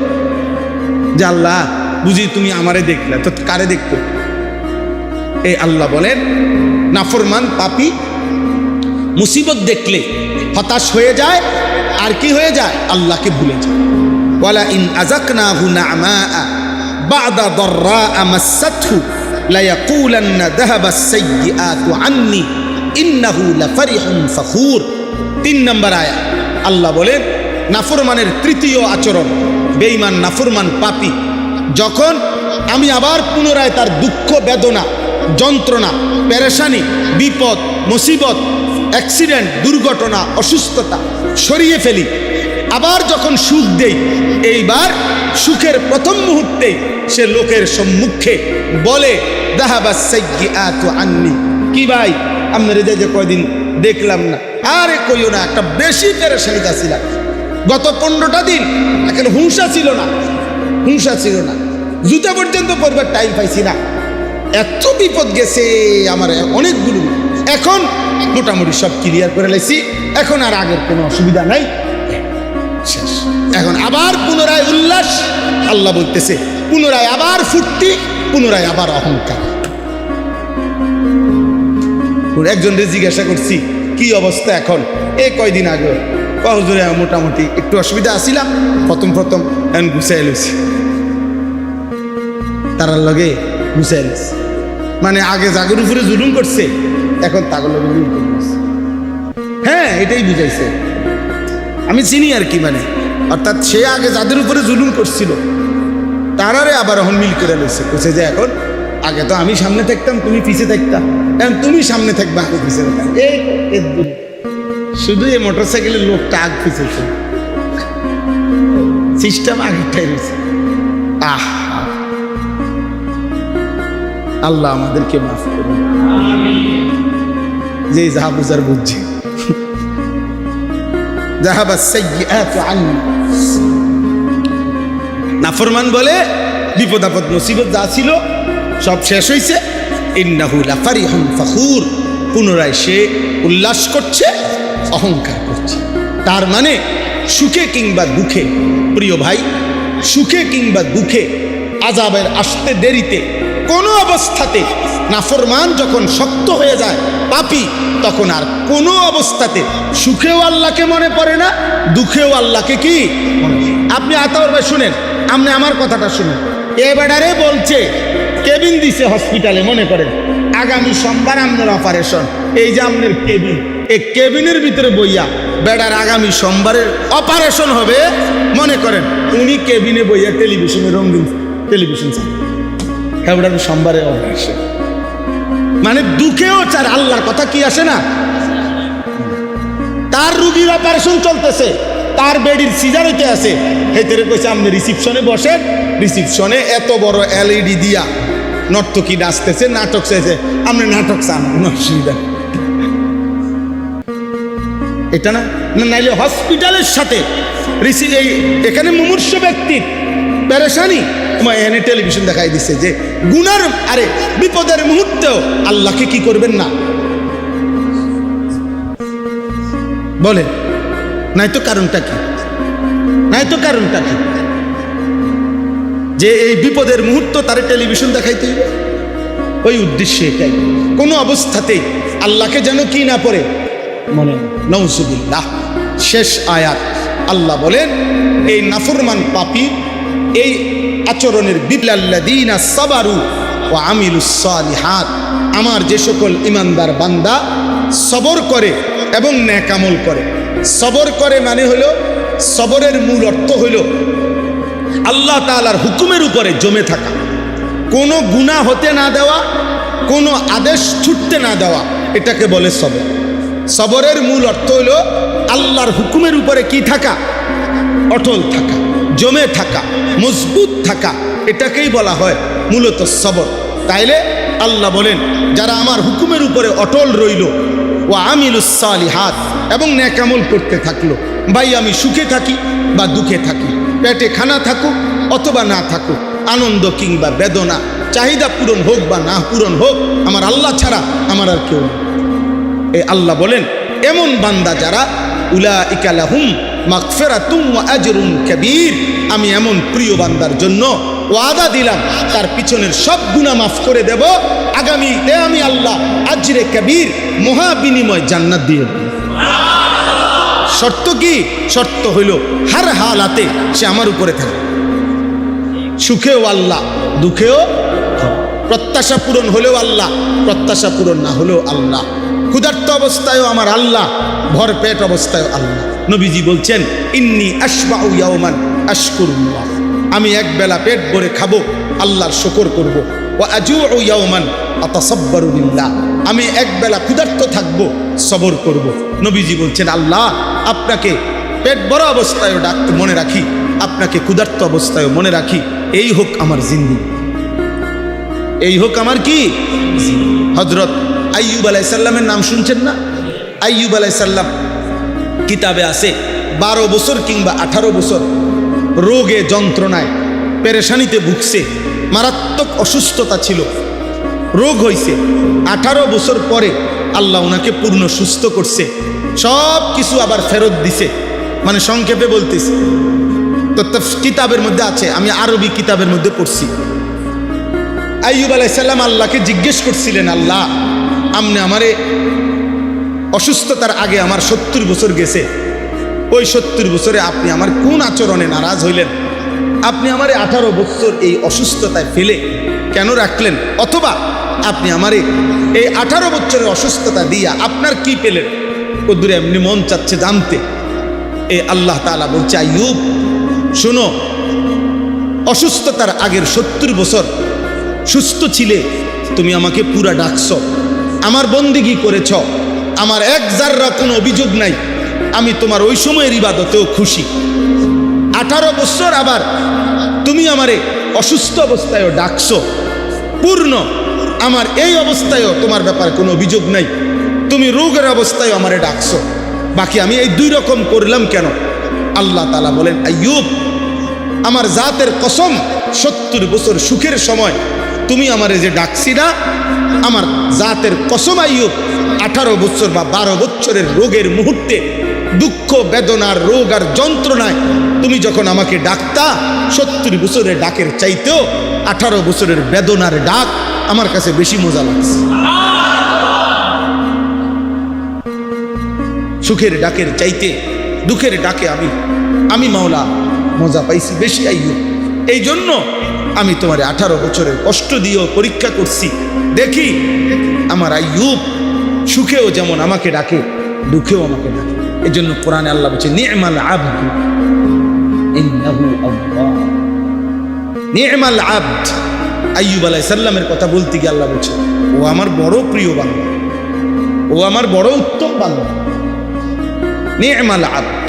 [SPEAKER 1] যে আল্লাহ বুঝি তুমি আমারে দেখলে, তো কারে দেখতো? এই আল্লাহ বলেন নাফরমান পাপী মুসিবত দেখলে হতাশ হয়ে যায়, আর কি হয়ে যায়? আল্লাহকে ভুলে যায়। ওয়ালা ইন আযাকনাহু না'মা বা'দা দাররা মাসাতহু লা ইয়াকুলান্না যাহাবাস সাইয়্যাতু আন্নী ইন্নাহু লাফারিহুন ফাখুর। 3 নম্বর আয়াত আল্লাহ বলেন নাফরমানের তৃতীয় আচরণ, বেঈমান নাফরমান পাপী যখন আমি আবার পুনরায় তার দুঃখ বেদনা যন্ত্রণা পেরেশানি বিপদ মুসিবত অ্যাক্সিডেন্ট দুর্ঘটনা অসুস্থতা সরিয়ে ফেলি, আবার যখন সুখ দেই, এইবার সুখের প্রথম মুহূর্তেই সে লোকের সম্মুখে বলে যাহাবাস সাইয়্যাতু আন্নী, কি ভাই আপনার যে কয়দিন দেখলাম না, আরে কইও না, একটা বেশি পেরেশানিতে ছিলাম গত 15টা দিন, এখন হুঁশা ছিল না, জুতা পর্যন্ত পরবার টাইম পাইছি না, এত বিপদ গেছে আমার অনেকগুলো, এখন মোটামুটি সব ক্লিয়ার করে লাইছি, এখন আর আগের কোনো অসুবিধা নাই, শেষ। এখন আবার পুনরায় উল্লাস, আল্লাহ বলতেছে পুনরায় আবার ফুর্তি, পুনরায় আবার অহংকার। একজনকে জিজ্ঞাসা করছি কি অবস্থা এখন, এই কয়দিন আগে হুজুরে মোটামুটি একটু অসুবিধা আসিলাম, প্রথম এখন গুছাই লইছি, তারার লগে গুছাই লইছি, মানে আগে জাগর উপরে জুলুম করছে, এখন তাগর লগে জুলুম করছে। হ্যাঁ, এটাই বুঝাইছে, আমি চিনি আর কি, মানে অর্থাৎ সে আগে যাদের উপরে জুলুম করছিল তারারে আবার এখন মিল করে লইছে, বলছে যে এখন আগে তো আমি সামনে থাকতাম তুমি পিছে থাকতাম, এখন তুমি সামনে থাকবে আগে পিছে থাকতাম, শুধু এই মোটরসাইকেলের লোকটা আগ পিছেছে, সিস্টেম আগেরটাই রয়েছে। আল্লাহ আমাদেরকে মাফ করুন, যে যাহা বুঝার বুঝছে। নাফরমান বলে বিপদ আপদ মুসিবত যা ছিল সব শেষ হয়েছে, ইন্নাহু লাফারিহুন ফাখুর, পুনরায় সে উল্লাস করছে অহংকার করছে। তার মানে সুখে কিংবা দুঃখে, প্রিয় ভাই, সুখে কিংবা দুঃখে আযাবের আসতে দেরিতে কোনো অবস্থাতে নাফরমান যখন শক্ত হয়ে যায় পাপী, তখন আর কোনো অবস্থাতে সুখেও আল্লাহকে মনে পড়ে না, দুঃখেও আল্লাহকে কি। আপনি আতাউর ভাই শুনেন, আপনি আমার কথাটা শুনেন, এ বেডারে বলছে কেবিন দিছে হসপিটালে, মনে করেন আগামী সোমবার আপনার অপারেশন, এই যে আপনার কেবিন, এই কেবিনের ভিতরে বইয়া বেডার আগামী সোমবারের অপারেশন হবে, মনে করেন উনি কেবিনে বইয়া টেলিভিশনে রঙিন টেলিভিশন চান, হ্যাঁ সোমবারে অপারেশন, মানে দুঃখেও চার আল্লাহর কথা কি আসে না। তার রুগীর অপারেশন চলতেছে, তার বেডির সিজার হইতে আছে, হেতেরে কইছে আপনি রিসিপশনে বসেন, রিসিপশনে এত বড় LED দিয়া নর্তকী নাচতেছে, নাটক চাইছে, আপনি নাটক চান, কোনো অসুবিধা এটা না, নাইলে হসপিটালের সাথে এখানে মুমূর্ষ ব্যক্তির পেরেশানি এনে টেলিভিশন দেখাই দিচ্ছে যে গুনার আরে বিপদের মুহূর্তেও আল্লাহকে কি করবেন না বলে, নাই তো কারণটা কি, যে এই বিপদের মুহূর্ত তার টেলিভিশন দেখাইতে হইবে, ওই উদ্দেশ্যে এটাই, কোনো অবস্থাতেই আল্লাহকে যেন কি না পড়ে মনে। নাউজুবিল্লাহ। শেষ আয়াত আল্লাহ বলেন এই নাফরমান পাপী এই আচরণের বিল্লাল্লাযীনা সাবারু ওয়া আমিলুস সালিহাত, আমার যে সকল ইমানদার বান্দা সবর করে এবং নেক আমল করে। সবর করে মানে হলো, সবরের মূল অর্থ হইল আল্লাহ তাআলার হুকুমের উপরে জমে থাকা, কোনো গুনাহ হতে না দেওয়া, কোনো আদেশ ছুটতে না দেওয়া, এটাকে বলে সবর। সবরের মূল অর্থ হইল আল্লাহর হুকুমের উপরে কি থাকা, অটল থাকা, জমে থাকা, মজবুত থাকা, এটাকেই বলা হয় মূলত সবর। তাইলে আল্লাহ বলেন যারা আমার হুকুমের উপরে অটল রইল, ও আমিলুস সালিহাত, এবং নেক আমল করতে থাকলো, ভাই আমি সুখে থাকি বা দুঃখে থাকি, পেটে খানা থাকুক অথবা না থাকুক, আনন্দ কিংবা বেদনা, চাহিদা পূরণ হোক বা না পূরণ হোক, আমার আল্লাহ ছাড়া আমার আর কেউ নেই। এই আল্লাহ বলেন এমন বান্দা যারা উলাইকা লাহুম মাগফিরাতুম ওয়া আজরুন কাবীর, আমি এমন প্রিয় বান্দার জন্য ওয়াদা দিলাম তার পিছনের সব গুনাহ মাফ করে দেব, আগামীতে আমি আল্লাহ আজরে কবীর মহা বিনিময় জান্নাত দিয়ে দেব। শর্ত কি? শর্ত হইল হার হালাতে সে আমার উপরে থাকে, সুখেও আল্লাহ, দুঃখেও, প্রত্যাশা পূরণ হলেও আল্লাহ, প্রত্যাশা পূরণ না হলেও আল্লাহ, ক্ষুধার্ত অবস্থায়ও আমার আল্লাহ, ভরপেট অবস্থায়ও আল্লাহ। নবীজি বলছেন ইন্নী আশবাউ ইয়াওমান আশকুরুল্লাহ, আমি এক বেলা পেট ভরে খাবো, আল্লাহর শুকর করব। ওয়া আজুউ ইয়াওমান আতাসাব্বারু লিল্লাহ, আমি এক বেলা ক্ষুধার্ত থাকবো, সবর করব। নবীজি বলছেন আল্লাহ আপনাকে পেট ভরা অবস্থায়ও ডাকতে মনে রাখি, আপনাকে ক্ষুধার্ত অবস্থায়ও মনে রাখি, এই হোক আমার জিন্দেগি, এই হোক আমার কি। হযরত আইয়ুব আলাইহিস সালামের নাম শুনছেন না? আইয়ুব আলাইহিস সালাম কিতাবে আছে 12 বছর কিংবা 18 বছর রোগে যন্ত্রণায় পেরেশানিতে ভুগছে, মারাত্মক অসুস্থতা ছিল, রোগ হয়েছে। 18 বছর পরে আল্লাহ ওনাকে পূর্ণ সুস্থ করছে, সব কিছু আবার ফেরত দিছে। মানে সংক্ষেপে বলতেছি তো কিতাবের মধ্যে আছে, আমি আরবি কিতাবের মধ্যে পড়ছি। আইয়ুব আলাইহিস সালাম আল্লাহকে জিজ্ঞেস করছিলেন, আল্লাহ আপনি আমারে অসুস্থতার আগে আমার 70 বছর গেছে, ওই 70 বছরে আপনি আমার কোন আচরণে নারাজ হইলেন? আপনি আমারে 18 বছর এই অসুস্থতায় ফেলে কেন রাখলেন? অথবা আপনি আমারে এই 18 বছরের অসুস্থতা দিয়া আপনার কি পেলেন? ওদূরে এমনি মন চাচ্ছে জানতে। এই আল্লাহ তাআলা বলছে আইয়ুব শোনো, অসুস্থতার আগের 70 বছর সুস্থ ছিলে, তুমি আমাকে পুরা ডাকছ, আমার বন্দেগী করেছ, আমার এক জাররা কোনো অভিযোগ নাই, আমি তোমার ওই সময়ের ইবাদতেও খুশি। 18 বছর আবার তুমি আমারে অসুস্থ অবস্থায়ও ডাকছ, পূর্ণ আমার এই অবস্থায়ও তোমার ব্যাপারে কোনো অভিযোগ নাই, তুমি রোগের অবস্থায়ও আমারে ডাকছ, বাকি আমি এই 2 রকম করলাম কেন? আল্লাহ তাআলা বলেন আইয়ুব আমার জাতের কসম, 70 বছর সুখের সময় তুমি আমারে যে ডাকছি না, আমার জাতের কসম আইয়ুব 18 বছর বা 12 বছরের রোগের মুহূর্তে দুঃখ বেদনার রোগ আর যন্ত্রণায় তুমি যখন আমাকে ডাকতা, 70 বছরের ডাকের চাইতেও 18 বছরের বেদনার ডাক আমার কাছে বেশি মজা লাগছে। সুখের ডাকের চাইতে দুঃখের ডাকে আমি মাওলা মজা পাইছি বেশি আইয়ুব। এই জন্য আমি তোমার 18 বছরের কষ্ট দিয়েও পরীক্ষা করছি, দেখি আমার আইয়ুব সুখেও যেমন আমাকে ডাকে, দুঃখেও আমাকে ডাকে। এই জন্য কোরআনে আল্লাহ বলছে নি'মাল আবদু ইন্নাহু আওয়াব, নি'মাল আবদ। আইয়ুব আলাইহিস সালামের কথা বলতে গিয়ে আল্লাহ বলছে ও আমার বড় প্রিয় বান্দা, ও আমার বড় উত্তম বান্দা। নি'মাল আবদ,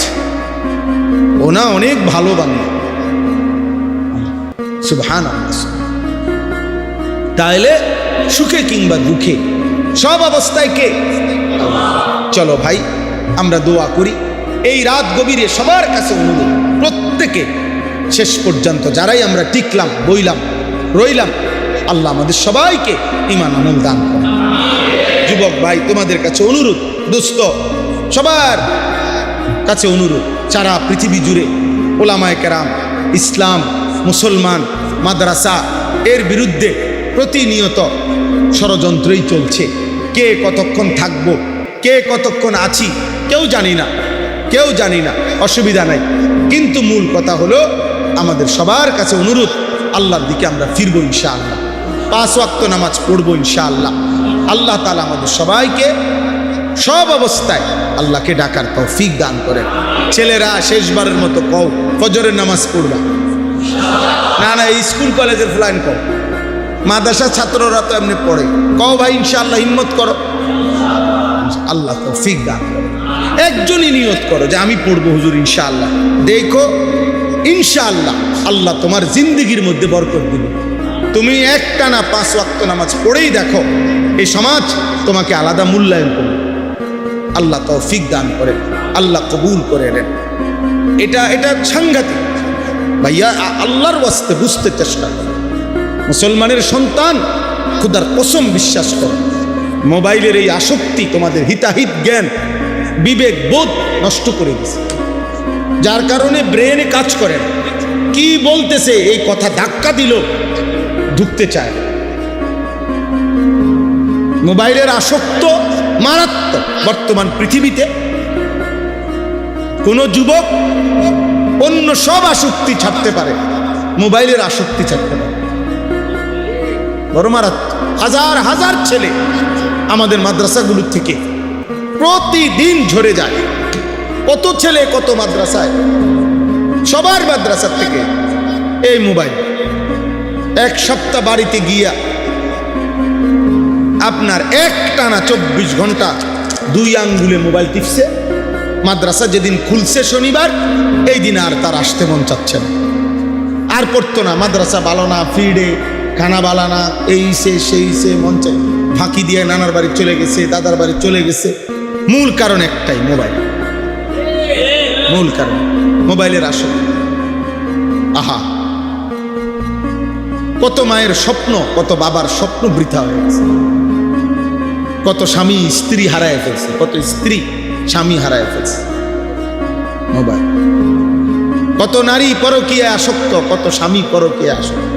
[SPEAKER 1] ও না অনেক ভালো বান্দা। সুবহানাল্লাহ। তাহলে সুখে কিংবা দুঃখে সব অবস্থায় কে? চলো ভাই আমরা দোয়া করি, এই রাত গভীরে সবার কাছে অনুরোধ, প্রত্যেকে শেষ পর্যন্ত যারাই আমরা টিকলাম, বইলাম, রইলাম, আল্লাহ আমাদের সবাইকে ঈমান আমল দান করেন। যুবক ভাই তোমাদের কাছে অনুরোধ, দোস্ত সবার কাছে অনুরোধ, সারা পৃথিবী জুড়ে ওলামায়ে কেরাম, ইসলাম, মুসলমান, মাদ্রাসা এর বিরুদ্ধে প্রতিনিয়ত ষড়যন্ত্রই চলছে। কে কতক্ষণ থাকবো, কে কতক্ষণ আছি কেউ জানি না, কেউ জানি না, অসুবিধা নাই। কিন্তু মূল কথা হলো আমাদের সবার কাছে অনুরোধ, আল্লাহর দিকে আমরা ফিরবো ইনশাআল্লাহ, 5 ওয়াক্ত নামাজ পড়বো ইনশাআল্লাহ। আল্লাহ তাআলা আমাদের সবাইকে সব অবস্থায় আল্লাহকে ডাকার তৌফিক দান করেন। ছেলেরা শেষবারের মতো কও ফজরের নামাজ পড়বা না? না স্কুল কলেজের ফ্লাইন কও, মাদ্রাসা ছাত্ররা তো এমনি পড়ে, কও ভাই ইনশাআল্লাহ, হিম্মত করো, আল্লাহ তৌফিক দান করেন। একজনই নিয়ত করো যে আমি পড়বো হুজুর ইনশাআল্লাহ, দেখো ইনশাআল্লাহ আল্লাহ তোমার জিন্দেগির মধ্যে বরকত দিবে। তুমি একটানা 5 ওয়াক্ত নামাজ পড়েই দেখো, এই সমাজ তোমাকে আলাদা মূল্যায়ন করবে। আল্লাহ তৌফিক দান করেন, আল্লাহ কবুল করে নেন। এটা সাংঘাতিক ভাইয়া, আল্লাহর ওয়াস্তে বুঝতে চেষ্টা করো। মুসলমানের সন্তান খোদার কসম বিশ্বাস করো, মোবাইলের এই আসক্তি তোমাদের হিতাহিত জ্ঞান বিবেক বোধ নষ্ট করে দিছে, যার কারণে ব্রেনে কাজ করে না। কি বলতেছে এই কথা ধাক্কা দিল ঢুকতে চায়। মোবাইলের আসক্ত মারাত্মক। বর্তমান পৃথিবীতে কোন যুবক অন্য সব আসক্তি ছাড়তে পারে, মোবাইলের আসক্তি ছাড়তে পারে, বড় মারাত্মক। হাজার হাজার ছেলে আমাদের মাদ্রাসাগুলো থেকে প্রতিদিন ঝরে যায়। কত ছেলে কত মাদ্রাসায়, সবার মাদ্রাসা থেকে এই মোবাইল। এক সপ্তাহ বাড়িতে গিয়া আপনার একটানা 24 ঘন্টা 2 আঙ্গুলে মোবাইল টিপছে। মাদ্রাসা যেদিন খুলছে শনিবার, এই দিন আর তার আসতে মন চাচ্ছে না, আর পড়তো না। মাদ্রাসা ভালো না, ফিডে খানা বালা না, এই সে সেই সে, মন চাই ফাঁকি দিয়ে নানার বাড়ি চলে গেছে, দাদার বাড়ি চলে গেছে। মূল কারণ একটাই, মোবাইল। মূল কারণ মোবাইলের আসক্তি। আহা, কত মায়ের স্বপ্ন, কত বাবার স্বপ্ন বৃথা হয়ে গেছে। কত স্বামী স্ত্রী হারায় ফেলছে, কত স্ত্রী স্বামী হারায় ফেলছে মোবাইল। কত নারী পরকীয়া আসক্ত, কত স্বামী পরকীয়া আসক্ত,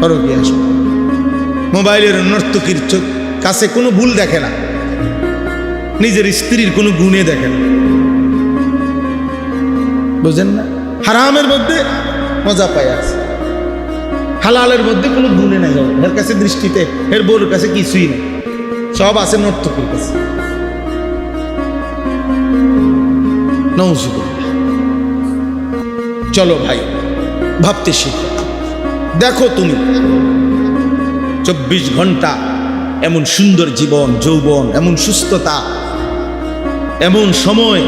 [SPEAKER 1] পরকীয়া আসক্ত। মোবাইলের নর্তকীর কাছে কোনো ভুল দেখে না, নিজের স্ত্রীর কোনো গুণে দেখে না। বুঝেন না? হারামের মধ্যে মজা পায় আছে, হালালের মধ্যে কোনো গুণে নাই। এর কাছে দৃষ্টিতে এর বউর কাছে কিছুই নেই, সব আছে নর্তকীর কাছে। নওজুবিল্লাহ। চলো ভাই, ভাবতে শিখো। দেখো তুমি 24 ঘন্টা এমন সুন্দর জীবন, যৌবন, এমন সুস্থতা, এমন সময়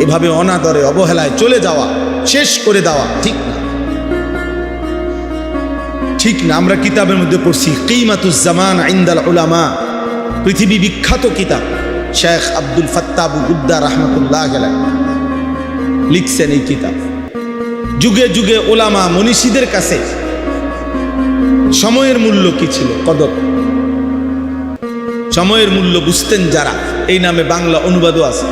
[SPEAKER 1] এভাবে অনাদরে অবহেলায় চলে যাওয়া, শেষ করে দেওয়া ঠিক না, ঠিক না। আমরা কিতাবের মধ্যে পড়ছি কিমাতুজ জামান ইনদাল উলামা, পৃথিবী বিখ্যাত কিতাব। শেখ আব্দুল ফাত্তাহ আবু গুদ্দা রাহমাতুল্লাহ আলাইহি লিখছেন এই কিতাব। যুগে যুগে ওলামা মনীষীদের কাছে সময়ের মূল্য কি ছিল, কদর, সময়ের মূল্য বুঝতেন যারা, এই নামে বাংলা অনুবাদও আছে।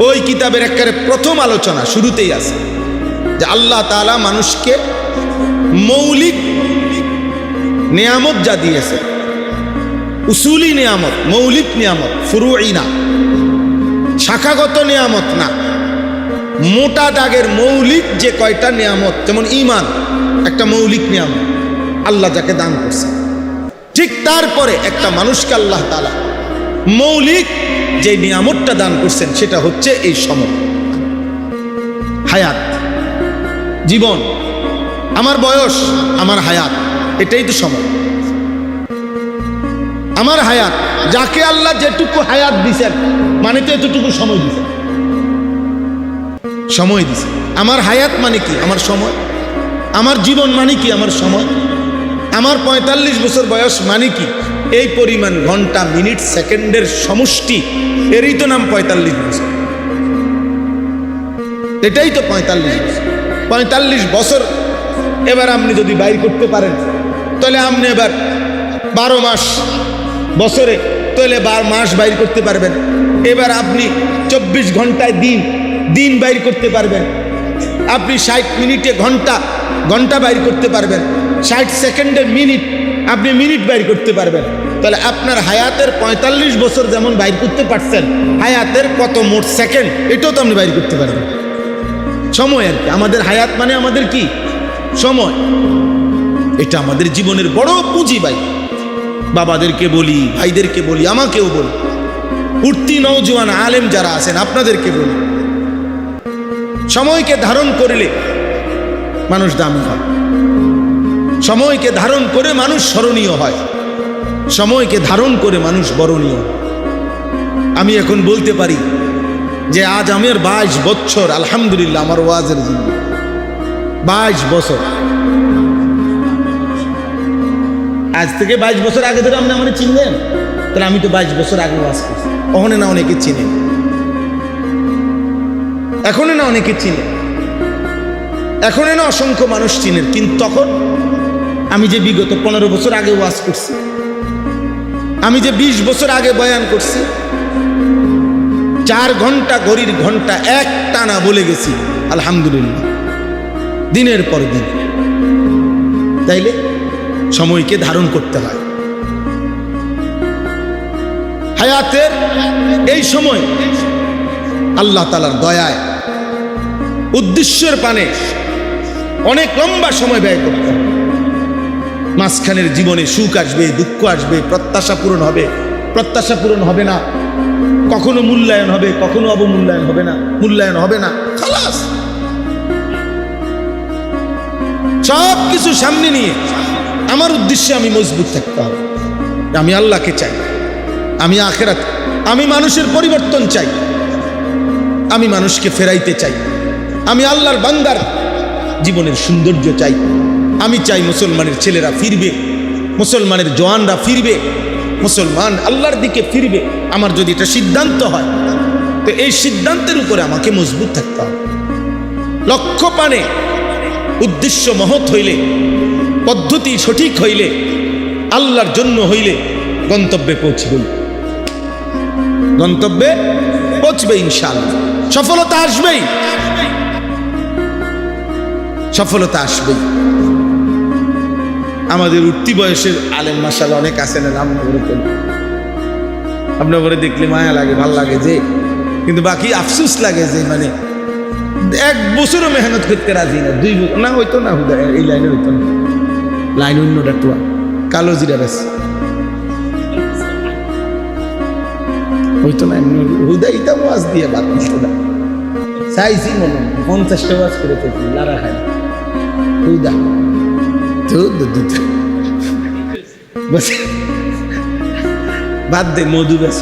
[SPEAKER 1] ওই কিতাবের একেবারে প্রথম আলোচনা শুরুতেই আছে যে আল্লাহ তাআলা মানুষকে মৌলিক নিয়ামত যা দিয়েছে, উসুলি নিয়ামত, মৌলিক নিয়ামত, ফুরুই না, শাখাগত নিয়ামত না, মোটা দাগের মৌলিক যে কয়টা নিয়ামত, যেমন ঈমান একটা মৌলিক নিয়ামত আল্লাহ যাকে দান করছে, ঠিক তারপরে একটা মানুষকে আল্লাহ তাআলা মৌলিক যে নিয়ামতটা দান করছেন সেটা হচ্ছে এই সময়, হায়াত, জীবন। আমার বয়স, আমার হায়াত, এটাই তো সময়। আমার হায়াত, যাকে আল্লাহ যেটুকু হায়াত দিছেন মানে তো এতটুকু সময় দিছেন, সময় দিছেন। আমার হায়াত মানে কি? আমার সময়। আমার জীবন মানে কি? আমার সময়। আমার 45 বছর বয়স মানে কি? এই পরিমাণ ঘন্টা, মিনিট, সেকেন্ডের সমষ্টি, এরই তো নাম 45 বছর। এটাই তো 45 বছর। 45 বছর এবার আপনি যদি বাইর করতে পারেন, তাহলে আপনি এবার 12 মাস বছরে, তাহলে 12 মাস বাইর করতে পারবেন। এবার আপনি 24 ঘন্টায় দিন, দিন বাইর করতে পারবেন। আপনি 60 মিনিটে ঘন্টা, ঘন্টা বাইর করতে পারবেন। 60 সেকেন্ডে মিনিট, আপনি মিনিট বাইর করতে পারবেন। তাহলে আপনার হায়াতের 45 বছর যেমন বাইর করতে পারছেন, হায়াতের কত মোট সেকেন্ড এটাও তো আপনি বাইর করতে পারবেন। সময় আর কি। আমাদের হায়াত মানে আমাদের কি? সময়। এটা আমাদের জীবনের বড় পুঁজি ভাই। বাবাদেরকে বলি, ভাইদেরকে বলি, আমাকেও বলি, উঠতি নওজোয়ান আলেম যারা আছেন আপনাদেরকে বলি, সময়কে ধারণ করলে মানুষ দামি হয়, সময়কে ধারণ করে মানুষ স্মরণীয় হয়, সময়কে ধারণ করে মানুষ বরণীয়। আমি এখন বলতে পারি যে আজ আমার 22 বছর, আলহামদুলিল্লাহ, আমার ওয়াজের জিন্দেগি 22 বছর। আজ থেকে 22 বছর আগে ধরে আপনি আমাকে চিনলেন, তাহলে আমি তো 22 বছর আগে ওয়াজ করছি। ওখানে না অনেকে চিনে, এখনো না অনেকে চিনে, এখনো না অসংখ্য মানুষ চিনেন, কিন্তু তখন আমি যে বিগত 15 বছর আগে ওয়াজ করছি, আমি যে 20 বছর আগে বয়ান করছি, 4 ঘন্টা ঘড়ির ঘন্টা এক টানা বলে গেছি আলহামদুলিল্লাহ, দিনের পর দিন। তাইলে সময়কে ধারণ করতে হয়। হায়াতের এই সময় আল্লাহ তাআলার দয়ায় উদ্দেশ্যের পানে অনেক লম্বা সময় ব্যয় করতে হবে। মাঝখানের জীবনে সুখ আসবে, দুঃখ আসবে, প্রত্যাশা পূরণ হবে, প্রত্যাশা পূরণ হবে না, কখনো মূল্যায়ন হবে, কখনো অবমূল্যায়ন হবে না, মূল্যায়ন হবে না, খালাস। সব কিছু সামনে নিয়ে আমার উদ্দেশ্যে আমি মজবুত থাকতে হবে। আমি আল্লাহকে চাই, আমি আখিরাত, আমি মানুষের পরিবর্তন চাই, আমি মানুষকে ফেরাইতে চাই, আমি আল্লাহর বান্দার জীবনের সৌন্দর্য চাই। আমি চাই মুসলমানের ছেলেরা ফিরবে, মুসলমানের জওয়ানরা ফিরবে, মুসলমান আল্লাহর দিকে ফিরবে। আমার যদি এটা সিদ্ধান্ত হয়, তো এই সিদ্ধান্তের উপরে আমাকে মজবুত থাকতে হবে। লক্ষ্য পানে উদ্দেশ্য মহৎ হইলে, পদ্ধতি সঠিক হইলে, আল্লাহর জন্য হইলে গন্তব্যে পৌঁছবে, গন্তব্যে পৌঁছবে ইনশাআল্লাহ। সফলতা আসবেই, সফলতা আসবেই। আমাদের উঠতি বয়সের আলেম মাশাআল্লাহ অনেক আছেন, নাম আপনার ঘরে দেখলে মায়া লাগে, ভাল লাগে যে, কিন্তু বাকি আফসোস লাগে যে মানে 1 বছরও মেহনত করতে রাজি না, 2 বছর না হইতো না, হুদা এই লাইনে হইতো না, লাইন অন্যটা টুয়া কালো জিরা বেশ হইতো না, হুদা ইটা ওয়াজ দিয়ে বাদ দিতো না। চাইছি মনে 50টা ওয়াজ করে ফেলছি, লারা খায় হুদা বাদ দে, মধু বেশ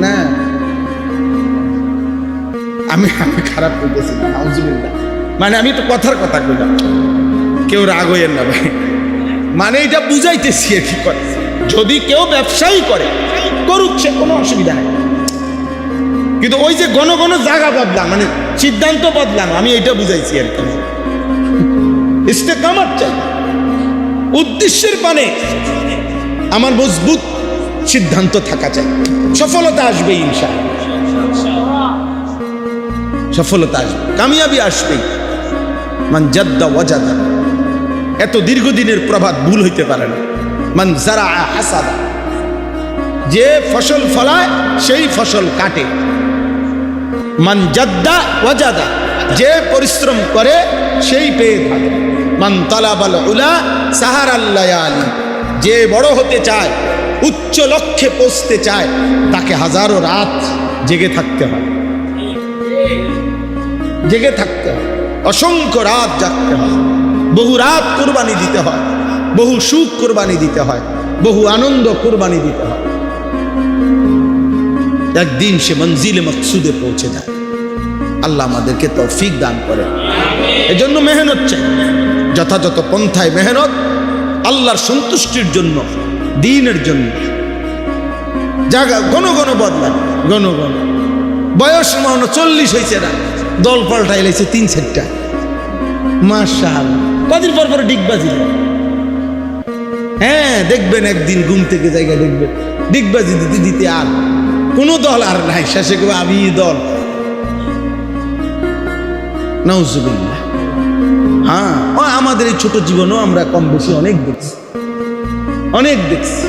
[SPEAKER 1] না। আমি খারাপ করতেছি না, মানে আমি তো কথার কথা কইলাম, কেউ রাগ হইয়েন না ভাই, মানে এটা বুঝাইতেছি আর কি করে। যদি কেউ ব্যবসায়ী করে করুক, সে কোনো অসুবিধা নেই, কিন্তু ওই যে ঘন ঘন জায়গা বদলাম, মানে সিদ্ধান্ত বদলাম, আমি এটা বুঝাইছি আর কি। ইস্তেকামত চাই, উদ্দেশ্যের পানে আমার মজবুত সিদ্ধান্ত থাকা চাই। সফলতা আসবে ইনশাআল্লাহ, সফলতা আসবে, কামিয়াবি আসবে। মান জাদ্দা ওয়াজাদা, এত দীর্ঘদিনের প্রভাত ভুল হইতে পারে না। মান যারা হাসাদা, যে ফসল ফলায় সেই ফসল কাটে। মান জাদ্দা ওয়াজাদা, যে পরিশ্রম করে সেই পেয়ে থাকে। মান তালাবাল উলা সাহারাল লায়ালি, যে বড় হতে চায়, উচ্চ লক্ষ্যে পৌঁছতে চায়, তাকে হাজারো রাত জেগে থাকতে হয়, জেগে থাকতে হয়, অসংখ্য রাত জাগতে হয়, বহু রাত কুরবানি দিতে হয়, বহু সুখ কুরবানি দিতে হয়, বহু আনন্দ কুরবানি দিতে হয়। একদিন সে মঞ্জিলে মকসুদে পৌঁছে যায়। আল্লাহ আমাদেরকে তৌফিক দান করে। এজন্য মেহনত চাই, যথাযথ পন্থায় মেহনত, আল্লাহর সন্তুষ্টির জন্য, দ্বীনের জন্য। জায়গা ঘন ঘন বদলান, ঘন ঘন বয়স মনে 40 হয়েছে না, দল পাল্টাই লাইছে 3-4টা, মাশাআল্লাহ। কদিন পর পর ডিগবাজি, হ্যাঁ দেখবেন একদিন ঘুম থেকে জায়গা দেখবেন ডিগবাজি দিতে দিতে আর কোনো দল আর নাই, শেষে কেউ আমি দল। নাউজুবিল্লাহ। হ্যাঁ, আমাদের এই ছোট জীবনেও আমরা কম বেশি অনেক দেখছি, অনেক দেখছি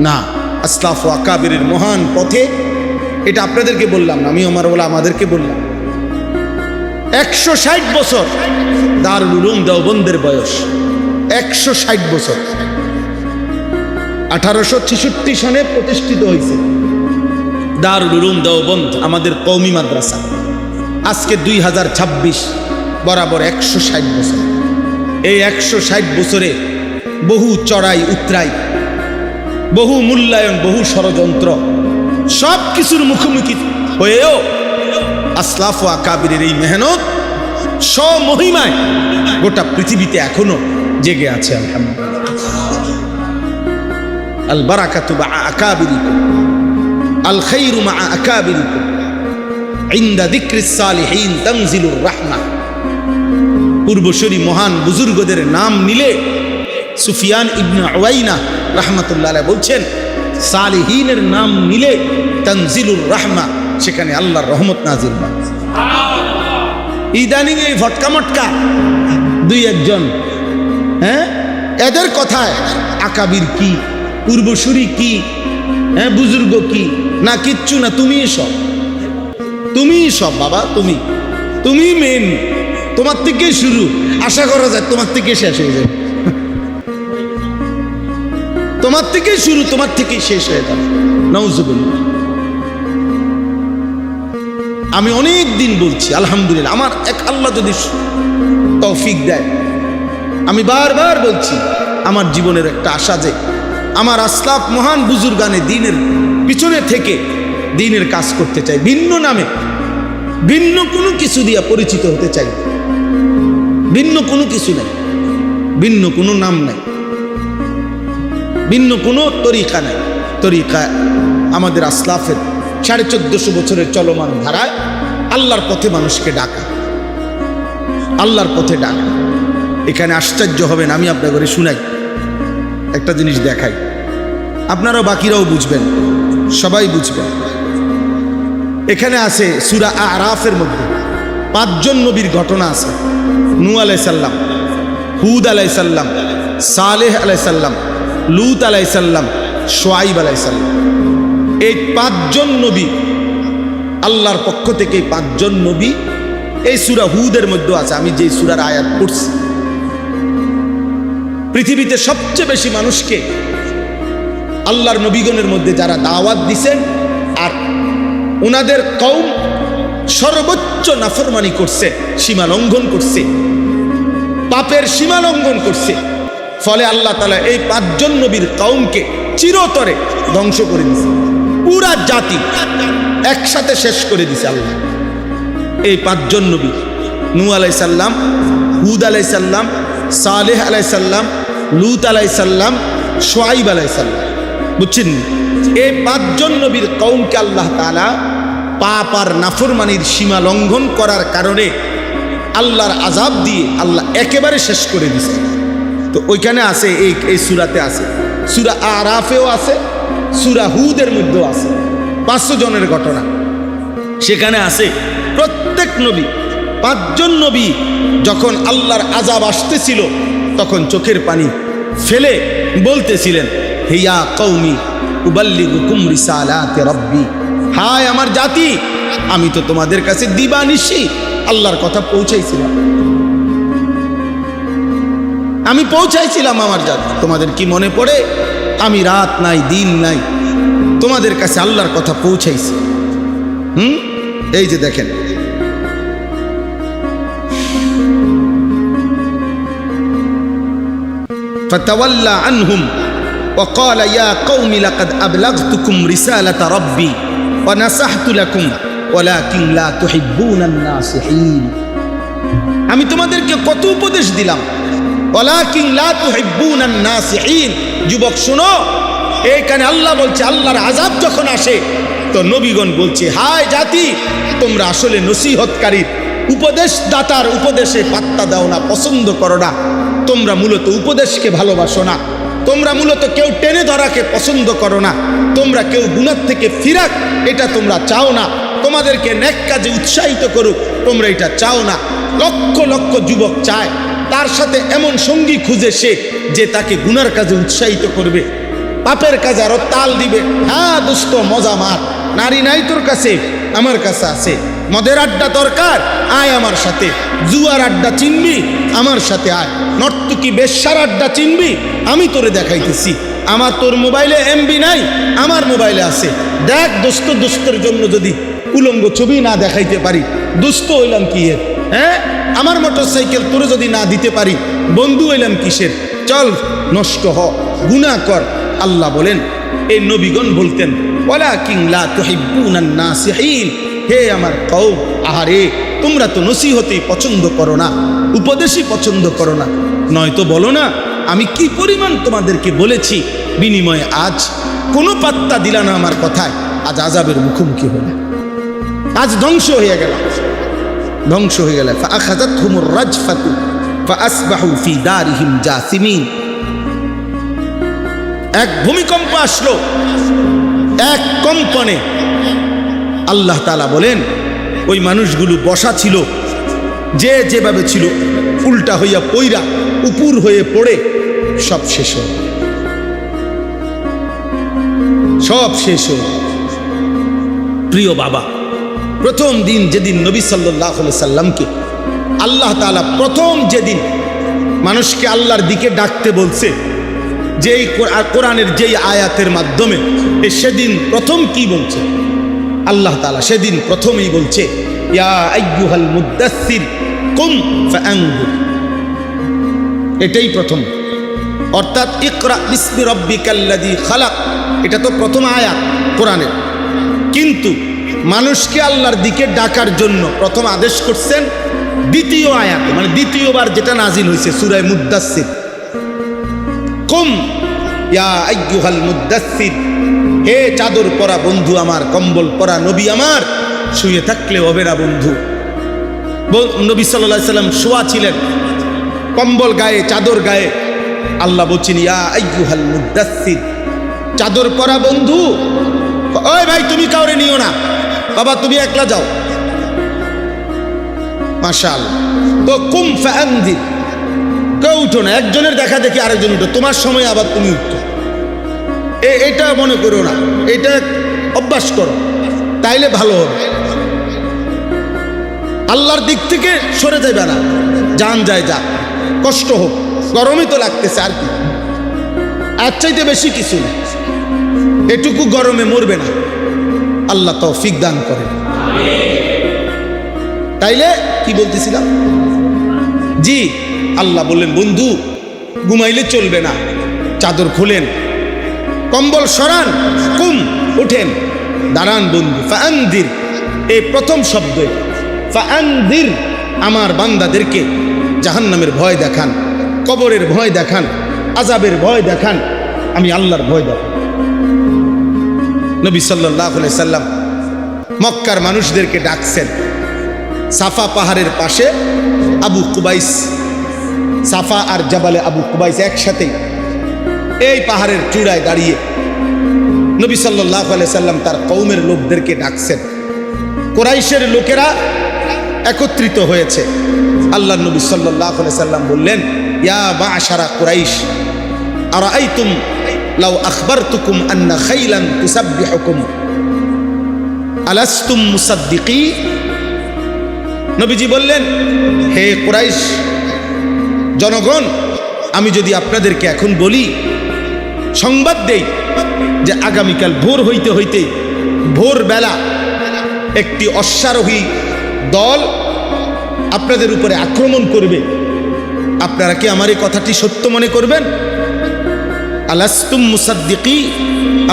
[SPEAKER 1] না। আসলাফ ও আকাবিরের মহান পথে, এটা আপনাদেরকে বললাম না, আমি আমার বলা আমাদেরকে বললাম। 160 বছর দারুল উলুম দেওবন্দের বয়স, 160 বছর। 1866 সনে প্রতিষ্ঠিত হয়েছে দারুল উলুম দেওবন্দ, আমাদের কওমি মাদ্রাসা। আজকে 2026, বরাবর 160 বছর। এই 160 বছরে বহু চড়াই উতরাই, বহু মূল্যায়ন, বহু ষড়যন্ত্র, সব কিছুর মুখোমুখি হয়েও আসলাফ ও আকাবিরের এই মেহনত স্বমহিমায় গোটা পৃথিবীতে এখনো জেগে আছে। আলহামদুলিল্লাহ। আল বারাকাতু মা আকাবিরিকুম, আল খায়রু মা আকাবিরিকুম, ইনদা যিকরিস সালিহিন তানজিলুর রাহমা। পূর্বসূরি মহান বুজুর্গদের নাম নিলে সুফিয়ান ইবনে উয়াইনা রাহমাতুল্লাহ আলাইহি বলছেন সালিহিনের নাম নিলে তানজিলুর রাহমা, সেখানে আল্লাহর রহমত নাজিল হয়। ইদানিং এই ভটকা মটকা দুই একজন, এদের কথায় আকাবির কি, পূর্বসূরি কি, বুজুর্গ কি, না কিচ্ছু না, তুমিই সব বাবা, তুমি মেন, তোমার থেকে শুরু, আশা করা যায় তোমার থেকে শেষ হয়ে যাবে, তোমার থেকে শুরু, তোমার থেকে শেষ হয়ে যাবে। নাউজুবিল্লাহ। আমি অনেক দিন বলছি, আলহামদুলিল্লাহ, আমার এক আল্লাহ যদি তৌফিক দেয়, আমি বারবার বলছি আমার জীবনের একটা আশা যে আমার আসলাফ মহান বুজুর্গানে দিনের পিছনে থেকে দিনের কাজ করতে চাই, ভিন্ন নামে, ভিন্ন কোনো কিছু দিয়ে পরিচিত হতে চাই, ভিন্ন কোনো কিছু নাই, ভিন্ন কোনো নাম নাই, ভিন্ন কোনো তরিকা নাই। তরিকা আমাদের আসলাফের 1450 বছরের চলমান ধারায় আল্লাহর পথে মানুষকে ডাকা, আল্লাহর পথে ডাকা। এখানে আশ্চর্য হবেন, আমি আপনার ঘরে শুনাই একটা জিনিস দেখাই, আপনারাও বাকিরাও বুঝবেন, সবাই বুঝবেন। এখানে আছে সূরা আরাফের মধ্যে 5 জন নবীর ঘটনা আছে। নূহ আলাইহিস সালাম, হুদ আলাইহিস সালাম, সালেহ আলাইহিস সালাম, লূত আলাইহিস সালাম, শুআয়ব আলাইহিস সালাম। এই 5 জন নবী আল্লাহর পক্ষ থেকে, 5 জন নবী এই সূরা হুদের মধ্যে আছে। আমি যে সূরার আয়াত পড়ছি, পৃথিবীতে সবচেয়ে বেশি মানুষকে আল্লাহর নবীগণের মধ্যে যারা দাওয়াত দিছেন, আর ওনাদের কওম সর্বোচ্চ নাফরমানি করছে, সীমা লঙ্ঘন করছে, পাপের সীমা লঙ্ঘন করছে, ফলে আল্লাহ তাআলা এই 5 জন নবীর কওমকে চিরতরে ধ্বংস করে দিয়েছে, পুরা জাতি একসাথে শেষ করে দিয়েছে আল্লাহ। এই 5 জন নবী, নূহ আলাইহিস সালাম, হুদ আলাইহিস সালাম, সালেহ আলাইহিস সালাম, লূত আলাইহিস সালাম, শুআয়ব আলাইহিস সালাম। বুঝছেন? এই 5 জন নবীর কওমকে আল্লাহ তাআলা পাপ আর নাফরমানির সীমা লঙ্ঘন করার কারণে আল্লাহর আযাব দিয়ে আল্লাহ একেবারে শেষ করে দিয়েছে। তো ওইখানে আছে, এই সূরাতে আছে, সূরা আরাফেও আছে, সূরা হুদের মধ্যেও আছে 500 জনের ঘটনা। সেখানে আছে প্রত্যেক নবী, 5 জন নবী যখন আল্লাহর আযাব আসতেছিল তখন চোখের পানি ফেলে বলতেছিলেন, হিয়া কওমি উবাল্লিগুকুম রিসালাতি রাব্বি, হায় আমার জাতি, আমি তো তোমাদের কাছে দিবানিশি আল্লাহর কথা পৌঁছাইছিলাম, আমি পৌঁছাইছিলাম আমার জাতি। তোমাদের কি মনে পড়ে? আমি রাত নাই দিন নাই তোমাদের কাছে আল্লাহর কথা পৌঁছাইছি। এই যে দেখেন, ফাতাওয়াল্লা আনহুম ওয়া ক্বালা ইয়া কওমি লাকাদ আবলাগতুকুম রিসালাতা রাব্বি ওয়া নাসাহতু লাকুম ওয়ালাকিন লা তুহিব্বুনান নাসিহিন। আমি তোমাদেরকে কত উপদেশ দিলাম, ওয়ালাকিন লা তুহিব্বুনান নাসিহিন। যুবক শোনো, এইখানে আল্লাহ বলছে আল্লাহর আযাব যখন আসে তো নবীগণ বলছে, হায় জাতি, তোমরা আসলে নসিহতকারীর, উপদেশদাতার উপদেশে পাত্তা দাও না, পছন্দ করো না, তোমরা মূলত উপদেশকে ভালোবাসো না, তোমরা মূলত কেউ টেনে ধরাকে পছন্দ করো না, তোমরা কেউ গুনাহ থেকে ফিরাক এটা তোমরা চাও না, তোমাদেরকে নেক কাজে উৎসাহিত করুক তোমরা এটা চাও না। লক্ষ লক্ষ যুবক চায় তার সাথে এমন সঙ্গী খুঁজে সে যে তাকে গুনার কাজে উৎসাহিত করবে, পাপের কাজে আরো তাল দিবে। হ্যাঁ দোস্ত, মজা মার, নারী নাই তোর কাছে, আমার কাছে আছে, মদের আড্ডা দরকার, আয় আমার সাথে, জুয়ার আড্ডা চিনবি, আমার সাথে আয়, নর্তকী বেশ্যার আড্ডা চিনবি, আমি তোরে দেখাইতেছি, আমার তোর মোবাইলে এমবি নাই, আমার মোবাইলে আছে, দেখ দোস্ত, দোস্তের জন্য যদি উলঙ্গ ছবি না দেখাইতে পারি, দোস্ত হইলাম কি এর? হ্যাঁ, আমার মোটরসাইকেল তোরে যদি না দিতে পারি, বন্ধু হইলাম কিসের? চল নষ্ট হ, গুনাহ কর। আল্লাহ বলেন, এই নবীগণ বলতেন, ওয়ালাকিন লা তুহিব্বুনান নাসিহিন, হে আমার কওম, আহারে তোমরা তো নসিহতই পছন্দ করো না, উপদেশই পছন্দ করো না, নয়তো বলো না আমি কি পরিমাণ তোমাদেরকে বলেছি, বিনিময়ে আজ কোনো পাত্তা দিলা না আমার কথায়, আজ আযাবের মুখোমুখি হলে, আজ ধ্বংস হয়ে গেল, ধ্বংস হয়ে গেল। ফাআখাযাতহুমুর রাজফাতু ফাসবাহু ফি দারিহিম জাসিমিন। এক ভূমিকম্প আসলো, এক কম্পনে আল্লাহ তাআলা বলেন ওই মানুষগুলো বসা ছিল, যে যেভাবে ছিল উল্টা হইয়া পইরা উপুর হয়ে পড়ে সব শেষ হল, সব শেষ হল। প্রিয় বাবা, প্রথম দিন যেদিন নবী সাল্লাল্লাহু আলাইহি সাল্লামকে আল্লাহ তাআলা প্রথম যেদিন মানুষকে আল্লাহর দিকে ডাকতে বলছে, যেই কোরআনের যেই আয়াতের মাধ্যমে, সেদিন প্রথম কি বলছে আল্লাহ তাআলা? সেদিন প্রথমেই বলছে ইয়া আইয়ুহাল মুদ্দাসসির কুম ফাআনযির। এটাই প্রথম, অর্থাৎ ইকরা বিসমি রাব্বিকাল্লাযী খালাক, এটা তো প্রথম আয়াত কোরআনের। কিন্তু মানুষকে আল্লাহর দিকে ডাকার জন্য প্রথম আদেশ করছেন দ্বিতীয় আয়াতে, মানে দ্বিতীয়বার যেটা নাজিল হয়েছে সূরা মুদ্দাসসির। কুম ইয়া আইয়ুহাল মুদ্দাসসির, হে চাদর পরা বন্ধু আমার, কম্বল পরা নবী আমার, শুয়ে থাকলে হবে না বন্ধু। নবী সাল্লাল্লাহু আলাইহি সাল্লাম শোয়া ছিলেন, কম্বল গায়ে, চাদর গায়ে। আল্লাহ বলছেন ইয়া আইয়ুহাল মুদ্দাসসির, চাদর পরা বন্ধু। ওই ভাই তুমি কাউরে নিও না, বাবা তুমি একলা যাও। মাশাআল্লাহ। তো কুম ফাআনযির, কেউ উঠো না, একজনের দেখা দেখি আরেকজন উঠো, তোমার সময় আবার তুমি উঠো। এটা মনে করো না, এটা অভ্যাস করো, তাইলে ভালো হবে। আল্লাহর দিক থেকে সরে যাবে না, জান যায় যা, কষ্ট হোক, গরমই তো লাগতেছে, আর কি, আর চাইতে বেশি কিছু না। এটুকু গরমে মরবে না, আল্লাহ তৌফিক দান করে। তাইলে কি বলতেছিলাম? জি, আল্লাহ বললেন বন্ধু ঘুমাইলে চলবে না, চাদর খুলেন, কম্বল সরান, কুম উঠেন, দাঁড়ান বন্ধু। ফাআনযির, এই প্রথম শব্দ। ফাআনযির, আমার বান্দাদেরকে জাহান্নামের ভয় দেখান, কবরের ভয় দেখান, আযাবের ভয় দেখান, আমি আল্লাহর ভয় দেখান। নবী সাল্লাল্লাহু আলাইহি সাল্লাম মক্কার মানুষদেরকে ডাকছেন। সাফা পাহাড়ের পাশে আবু কুবাইস, সাফা আর জাবালে আবু কুবাইস একসাথে এই পাহাড়ের চূড়ায় দাঁড়িয়ে নবী সাল্লাল্লাহু আলাইহি সাল্লাম তার কওমের লোকদেরকে ডাকছেন। কুরাইশের লোকেরা একত্রিত হয়েছে। আল্লাহ নবী সাল্লাল্লাহু আলাইহি সাল্লাম বললেন ইয়া মা'শারা কুরাইশ আরাআইতুম লাউ আখবারতুকুম আন্না খাইলান তুসাব্বিহুকুম আলাস্তুম মুসাদ্দিকি। নবীজি বললেন হে কুরাইশ জনগণ, আমি যদি আপনাদেরকে এখন বলি, সংবাদ দেই যে আগামীকাল ভোর হইতে হইতে ভোরবেলা একটি অশ্বারোহী দল আপনাদের উপরে আক্রমণ করবে, আপনারা কি আমার এই কথাটি সত্য মনে করবেন? আলাস্তুম মুসাদ্দিকি,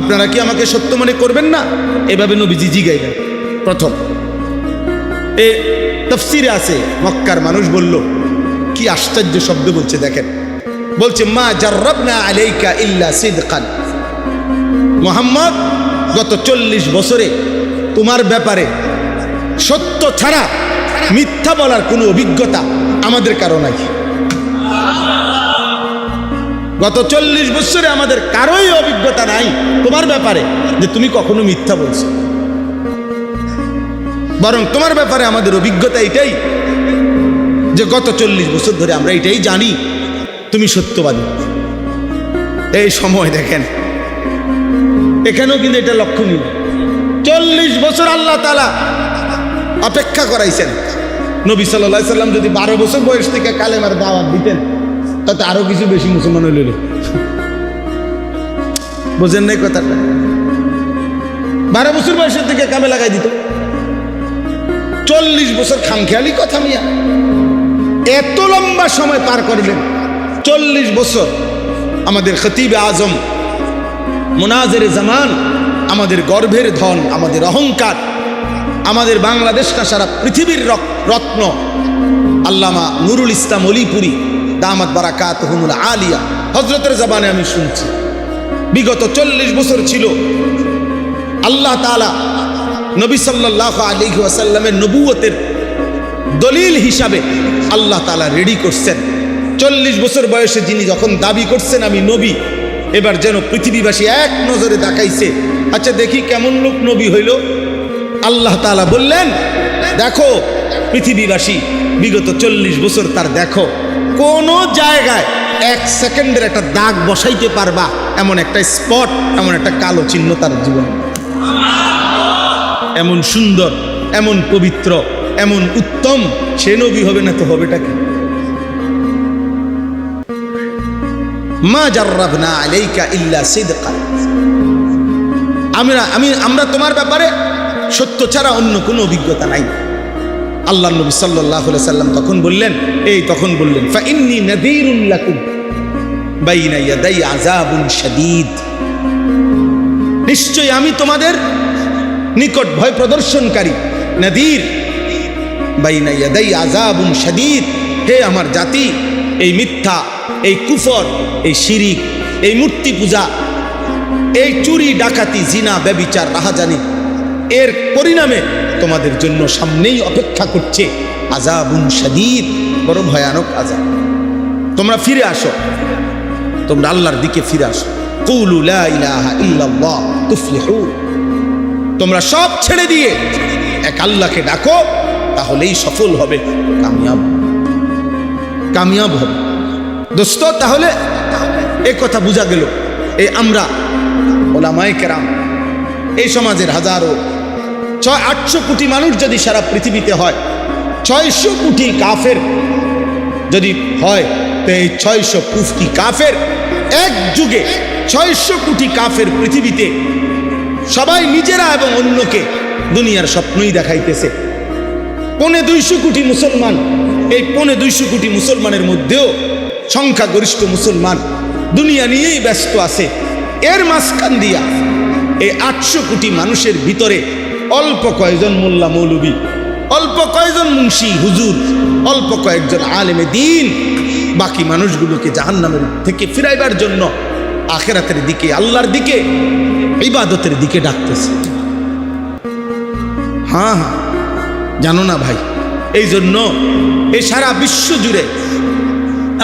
[SPEAKER 1] আপনারা কি আমাকে সত্য মনে করবেন না? এভাবে নবীজি জিগাইলেন প্রথম। এ তাফসীরে আছে, মক্কার মানুষ বলল, কি আশ্চর্য শব্দ বলছে দেখেন, বলছে মা জাররাবনা আলাইকা ইল্লা সিদকান। মুহাম্মদ, গত 40 বছরে তোমার ব্যাপারে সত্য ছাড়া মিথ্যা বলার কোনো অভিজ্ঞতা আমাদের কারো নাই। গত 40 বছরে আমাদের কারোই অভিজ্ঞতা নাই তোমার ব্যাপারে যে তুমি কখনো মিথ্যা বলছো, বরং তোমার ব্যাপারে আমাদের অভিজ্ঞতা এটাই যে গত 40 বছর ধরে আমরা এটাই জানি তুমি সত্যবাদী। এই সময় দেখেন, এখানেও কিন্তু এটা লক্ষণীয়। 40 বছর আল্লাহ তাআলা অপেক্ষা করাইছেন। নবী সাল্লাল্লাহু আলাইহি সাল্লাম যদি 12 বছর বয়স থেকে কালেমার দাওয়াত দিতেন, তাতে আরো কিছু বেশি মুসলমান হইল। বোঝেন নাই কথাটা? 12 বছর বয়সের থেকে কামে লাগাই দিত। 40 বছর খামখেয়ালি কথা মিয়া, এত লম্বা সময় পার করলেন। 40 বছর আমাদের খতিবে আজম, মুনাজিরে জামান, আমাদের গর্ভের ধন, আমাদের অহংকার, আমাদের বাংলাদেশ না সারা পৃথিবীর রত্ন আল্লামা নুরুল ইসলাম অলিপুরি দামাত বারাকাতুহুল আলিয়া, হযরতের জবানে আমি শুনছি, বিগত 40 বছর ছিল আল্লাহ তাআলা নবী সাল্লাল্লাহু আলাইহি ওয়াসাল্লামের নবুয়তের দলিল হিসাবে আল্লাহ তাআলা রেডি করছেন 40 বছর বয়সে যিনি যখন দাবি করছেন আমি নবী, এবার যেন পৃথিবীবাসী এক নজরে তাকাইছে, আচ্ছা দেখি কেমন লোক নবী হইল। আল্লাহ তাআলা বললেন, দেখো পৃথিবীবাসী বিগত 40 বছর তার দেখো কোন জায়গায় 1 সেকেন্ডের একটা দাগ বসাইতে পারবা এমন একটা স্পট, এমন একটা কালো চিহ্ন তার জীবনে। এমন সুন্দর, এমন পবিত্র, এমন উত্তম, সে নবী হবে না তো হবেটা কি? মা জাররাবনা আলাইকা ইল্লা সিদকা, আমরা তোমার ব্যাপারে সত্য ছাড়া অন্য কোনো অভিজ্ঞতা নাই। আল্লাহ নবী সাল্লাল্লাহু আলাইহি সাল্লাম তখন বললেন ফা ইন্নী নাযীরুন লাকুম বাইনা ইয়াদাই আযাবুন শাদীদ, নিশ্চয়ই আমি তোমাদের নিকট ভয় প্রদর্শনকারী, নাযীর বাইনা ইয়াদাই আযাবুন শাদীদ। হে আমার জাতি, এই মিথ্যা, এই কুফর, এই শিরিক, এই মূর্তি পূজা, এই চুরি ডাকাতি, জিনা, ব্যভিচার, রাহাজানি, এর পরিণামে তোমাদের জন্য সামনেই অপেক্ষা করছে আযাবুন শাদীদ, বড় ভয়ানক আযাব। তোমরা ফিরে আসো, তোমরা আল্লাহর দিকে ফিরে আসো। কুলু লা ইলাহা ইল্লাল্লাহ তুফলিহুন, তোমরা সব ছেড়ে দিয়ে এক আল্লাহকে ডাকো, তাহলেই সফল হবে, কামিয়াব হবে। দোস্ত, তাহলে এই কথা বোঝা গেল, এই আমরা ওলামায়ে কেরাম, এই সমাজের হাজারো 600-800 কোটি মানুষ যদি সারা পৃথিবীতে হয়, 600 কোটি কাফের যদি হয়, তো এই 600 কোটি কাফের এক যুগে, 600 কোটি কাফের পৃথিবীতে সবাই নিজেরা এবং অন্যকে দুনিয়ার স্বপ্নই দেখাইতেছে। 250 কোটি মুসলমান, এই 250 কোটি মুসলমানের মধ্যেও সংখ্যাগরিষ্ঠ মুসলমান দুনিয়া নিয়েই ব্যস্ত আছে। এর মাঝখান দিয়া এই 800 কোটি মানুষের ভিতরে অল্প কয়েকজন মোল্লা মৌলবী, অল্প কয়েকজন মুন্সি হুজুর, অল্প কয়েকজন আলেমে দ্বীন বাকি মানুষগুলোকে জাহান্নামের থেকে ফিরাইবার জন্য আখিরাতের দিকে, আল্লাহর দিকে, ইবাদতের দিকে ডাকতেছে। হ্যাঁ, জানো না ভাই, এই জন্য এই সারা বিশ্ব জুড়ে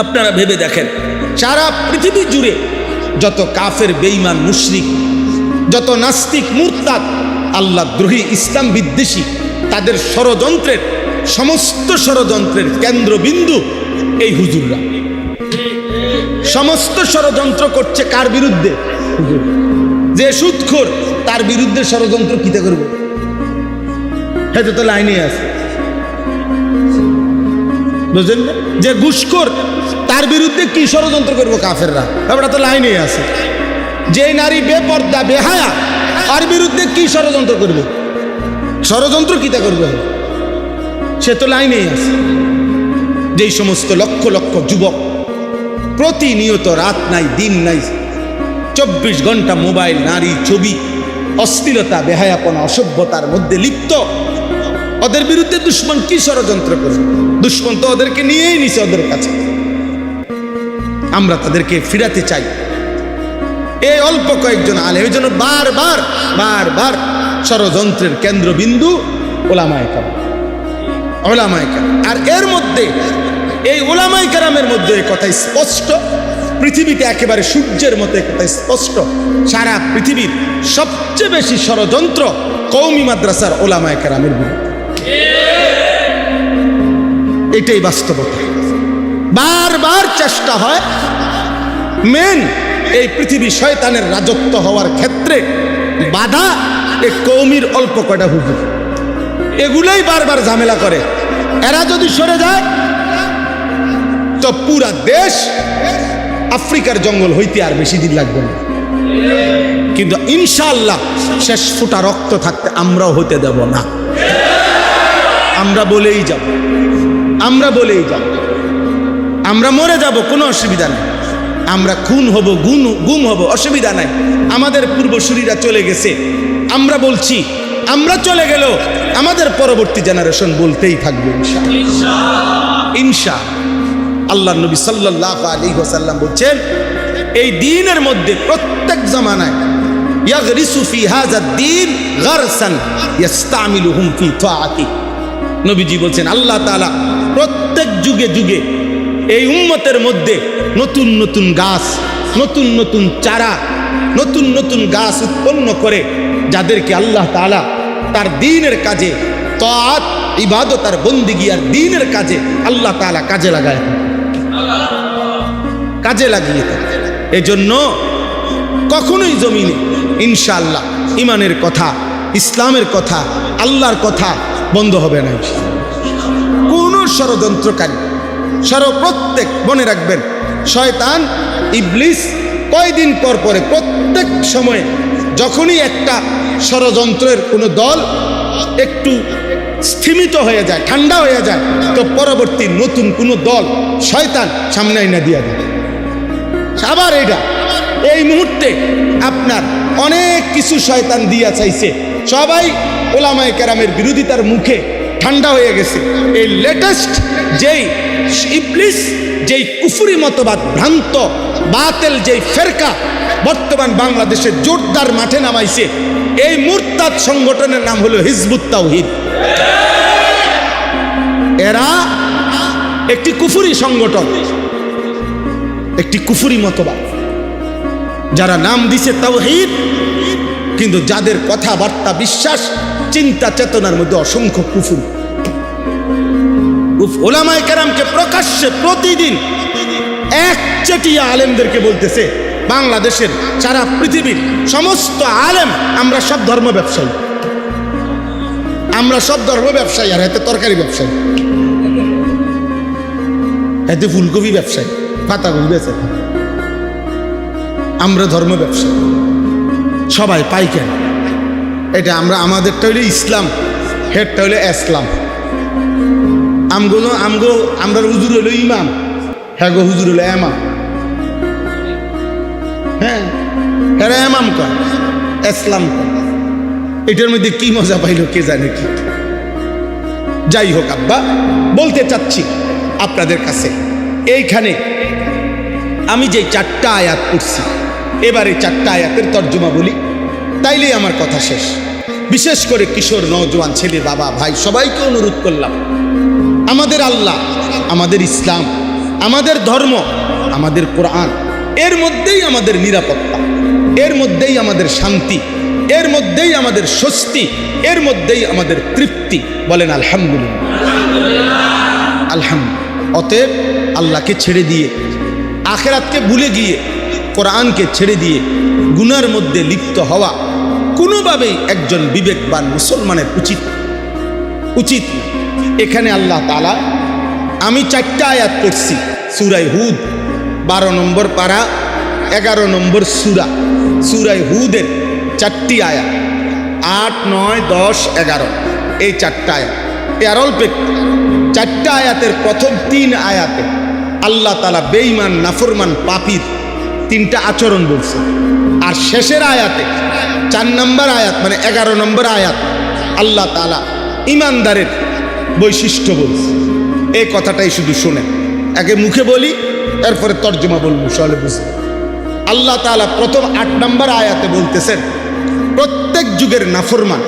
[SPEAKER 1] আপনারা ভেবে দেখেন, সারা পৃথিবী জুড়ে যত কাফের, বেঈমান, মুশরিক, যত নাস্তিক, মুরতাদ, আল্লাহ দ্রোহী, ইসলাম বিদ্বেষী, তাদের ষড়যন্ত্রের, সমস্ত ষড়যন্ত্রের কেন্দ্রবিন্দু এই হুজুররা। সমস্ত ষড়যন্ত্র করছে কার বিরুদ্ধে? হুজুর। যে সুদখোর, তার বিরুদ্ধে ষড়যন্ত্র কিতে করবে? হয়তো তো লাইনে আছে, বুঝলেন না? যে ঘুষখোর, তার বিরুদ্ধে কি ষড়যন্ত্র করবো কাফেররা? আমরা তো লাইনে আছে। যে নারী বেপর্দা, বেহায়া, তার বিরুদ্ধে কি ষড়যন্ত্র করবে? ষড়যন্ত্র কিতা করবে? সে তো লাইনেই আছে। যেই সমস্ত লক্ষ লক্ষ যুবক প্রতিনিয়ত রাত নাই দিন নাই 24 ঘন্টা মোবাইল, নারী, ছবি, অশ্লীলতা, বেহায়াপনা, অসভ্যতার মধ্যে লিপ্ত, ওদের বিরুদ্ধে দুশ্মন কি ষড়যন্ত্র করবে? দুশ্মন তো ওদেরকে নিয়েই নিছে ওদের কাছে। আমরা তাদেরকে ফিরাতে চাই। এই অল্প কয়েকজন আলেম, এই জন্য বারবার বারবার ষড়যন্ত্রের কেন্দ্রবিন্দু ওলামায়ে কেরাম, ওলামায়ে কেরাম। আর এর মধ্যে, এই ওলামায়ে কেরামের মধ্যে এই কথা স্পষ্ট, পৃথিবীতে একেবারে সূর্যের মতো কথা স্পষ্ট, সারা পৃথিবীর সবচেয়ে বেশি ষড়যন্ত্র কওমি মাদ্রাসার ওলামায়ে কেরামের বিরুদ্ধে। এটাই বাস্তবতা। বারবার চেষ্টা হয়, মেন এই পৃথিবী শয়তানের রাজত্ব হওয়ার ক্ষেত্রে বাধা এই কওমির অল্প কয়টা হুজুর, এগুলোই বারবার ঝামেলা করে। এরা যদি সরে যায় তো পুরা দেশ আফ্রিকার জঙ্গল হইতে আর বেশি দিন লাগবে না। কিন্তু ইনশাআল্লাহ শেষ ফোঁটা রক্ত থাকতে আমরাও হতে দেব না। আমরা বলেই যাব, আমরা বলেই যাব, আমরা মরে যাব, কোনো অসুবিধা নেই। আমরা খুন হব, গুম হব, অসুবিধা নাই। আমাদের পূর্বসূরীরা চলে গেছে, আমরা বলছি, আমরা চলে গেল, আমাদের পরবর্তী জেনারেশন বলতেই থাকবে ইনশাআল্লাহ। ইনশাআল্লাহ। আল্লাহ নবী সাল্লাল্লাহু আলাইহি ওয়াসাল্লাম বলছেন, এই দ্বীনের মধ্যে প্রত্যেক জামানায় ইয়াগরিসু ফি হাযাদ দ্বীন গারসান ইস্তামিলুহুম ফি তাআতি। নবীজি বলছেন, আল্লাহ তাআলা প্রত্যেক যুগে যুগে এই উম্মতের মধ্যে নতুন নতুন গাছ, নতুন নতুন চারা, নতুন নতুন গাছ উৎপন্ন করে যাদেরকে আল্লাহ তাআলা তার দ্বীনের কাজে, তাআত, ইবাদত আর বন্দিগি আর দ্বীনের কাজে আল্লাহ তাআলা কাজে লাগায়, কাজে লাগিয়ে থাকে। এজন্য কখনোই জমিনে ইনশাআল্লাহ ইমানের কথা, ইসলামের কথা, আল্লাহর কথা বন্ধ হবে না। কোন ষড়যন্ত্রকারী প্রত্যেক, মনে রাখবেন, শয়তান ইবলিস কয়দিন পর পরে প্রত্যেক সময়ে যখনই একটা ষড়যন্ত্রের কোনো দল একটু স্থিমিত হয়ে যায়, ঠান্ডা হয়ে যায়, তো পরবর্তী নতুন কোনো দল শয়তান সামনে আইনা দিয়া দেয়। আবার এটা এই মুহূর্তে আপনার অনেক কিছু শয়তান দিয়া চাইছে, সবাই ওলামায়ে কেরামের বিরোধিতার মুখে ঠান্ডা হয়ে গেছে। এই লেটেস্ট যেই ইবলিস, যেই কুফরি মতবাদ, ভ্রান্ত বাতিল যেই ফেরকা বর্তমান বাংলাদেশে জোরদার মাঠে নামাইছে, এই মুরতাদ সংগঠনের নাম হলো হিজবুত তাওহীদ। এরা একটি কুফরি সংগঠন, একটি কুফরি মতবাদ, যারা নাম দিছে তাওহীদ, কিন্তু যাদের কথাবার্তা, বিশ্বাস, চিন্তা চেতনার মধ্যে অসংখ্য কুফর। ওলামায়ে কেরামকে প্রকাশ্যে প্রতিদিন একচেটিয়া আলেমদেরকে বলতেছে, বাংলাদেশের, সারা পৃথিবীর সমস্ত আলেম, আমরা সব ধর্ম ব্যবসায়ী, আমরা সব ধর্ম ব্যবসায়ী, আর এতে তরকারি ব্যবসায়ী, এতে ফুলকপি ব্যবসায়ী, পাতাকপি ব্যবসায়ী, আমরা ধর্ম ব্যবসায়ী, সবাই পাইকারি। এটা আমাদেরটা হইলে ইসলাম, হেডটা হইলে ইসলাম। আমরা হুজুর হইল ইমাম, হ্যাঁ গো হুজুর হইল এমাম। হ্যাঁ, এরা এমাম কয়, ইসলাম কয়। এটার মধ্যে কি মজা পাইল কে জানে কি। যাই হোক আব্বা, বলতে চাচ্ছি আপনাদের কাছে, এইখানে আমি যে 4টা আয়াত পড়ছি, এবারে 4টা আয়াতের তর্জমা বলি, তাইলেই আমার কথা শেষ। বিশেষ করে কিশোর, নওজোয়ান, ছেলে, বাবা, ভাই, সবাইকে অনুরোধ করলাম, আমাদের আল্লাহ, আমাদের ইসলাম, আমাদের ধর্ম, আমাদের কোরআন, এর মধ্যেই আমাদের নিরাপত্তা, এর মধ্যেই আমাদের শান্তি, এর মধ্যেই আমাদের স্বস্তি, এর মধ্যেই আমাদের তৃপ্তি। বলেন আলহামদুলিল্লাহ, আলহামদুলিল্লাহ। অতএব আল্লাহকে ছেড়ে দিয়ে, আখিরাতকে ভুলে গিয়ে, কোরআনকে ছেড়ে দিয়ে গুনার মধ্যে লিপ্ত হওয়া কোনোভাবেই একজন বিবেকবান মুসলমানের উচিত না। এখানে আল্লাহ তাআলা, আমি 4টা আয়াত পড়ছি, সূরা হুদ 12 নম্বর পারা, 11 নম্বর সূরা, সূরা হুদের 4টি আয়াত, 8, 9, 10, 11, এই 4টা আয়াত। এর অল্প 4টা আয়াতের প্রথম 3 আয়াতে আল্লাহ তাআলা বেঈমান, নাফরমান, পাপীর 3টা আচরণ বলছে, আর শেষের আয়াতে 4 নম্বর আয়াত মানে 11 নম্বর আয়াত আল্লাহ তাআলা ইমানদারের বৈশিষ্ট্য বলছে। এই কথাটাই শুধু শুনেন, আগে মুখে বলি, এরপরে তর্জমা বলবো, সহলে বুঝতে। আল্লাহ তাআলা প্রথম 8 নম্বর আয়াতে বলতেছেন, প্রত্যেক যুগের নাফরমান,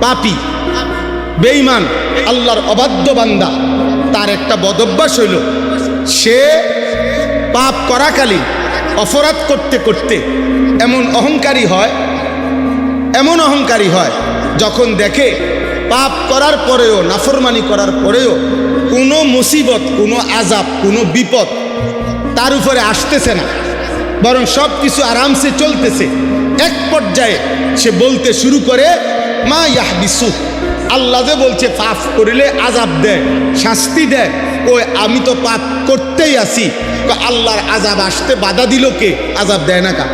[SPEAKER 1] পাপী, বেঈমান, আল্লাহর অবাধ্য বান্দা, তার একটা বদভ্যাস হইল, সে পাপ করাকালীন অপরাধ করতে করতে এমন অহংকারী হয়, যখন দেখে পাপ করার পরেও, নাফরমানি করার পরেও কোনো মুসিবত, কোনো আযাব, কোনো বিপদ তার উপরে আসতেছে না, বরং সব কিছু আরামসে চলতেছে। এক পর্যায়ে সে বলতে শুরু করে, মা ইয়াহবিসু, আল্লাহ যে বলছে পাপ করিলে আযাব দেয়, শাস্তি দেয়, ওই আমি তো পাপ করতেই আছি, আল্লাহর আযাব আসতে বাধা দিল কে? আযাব দেয় না কা?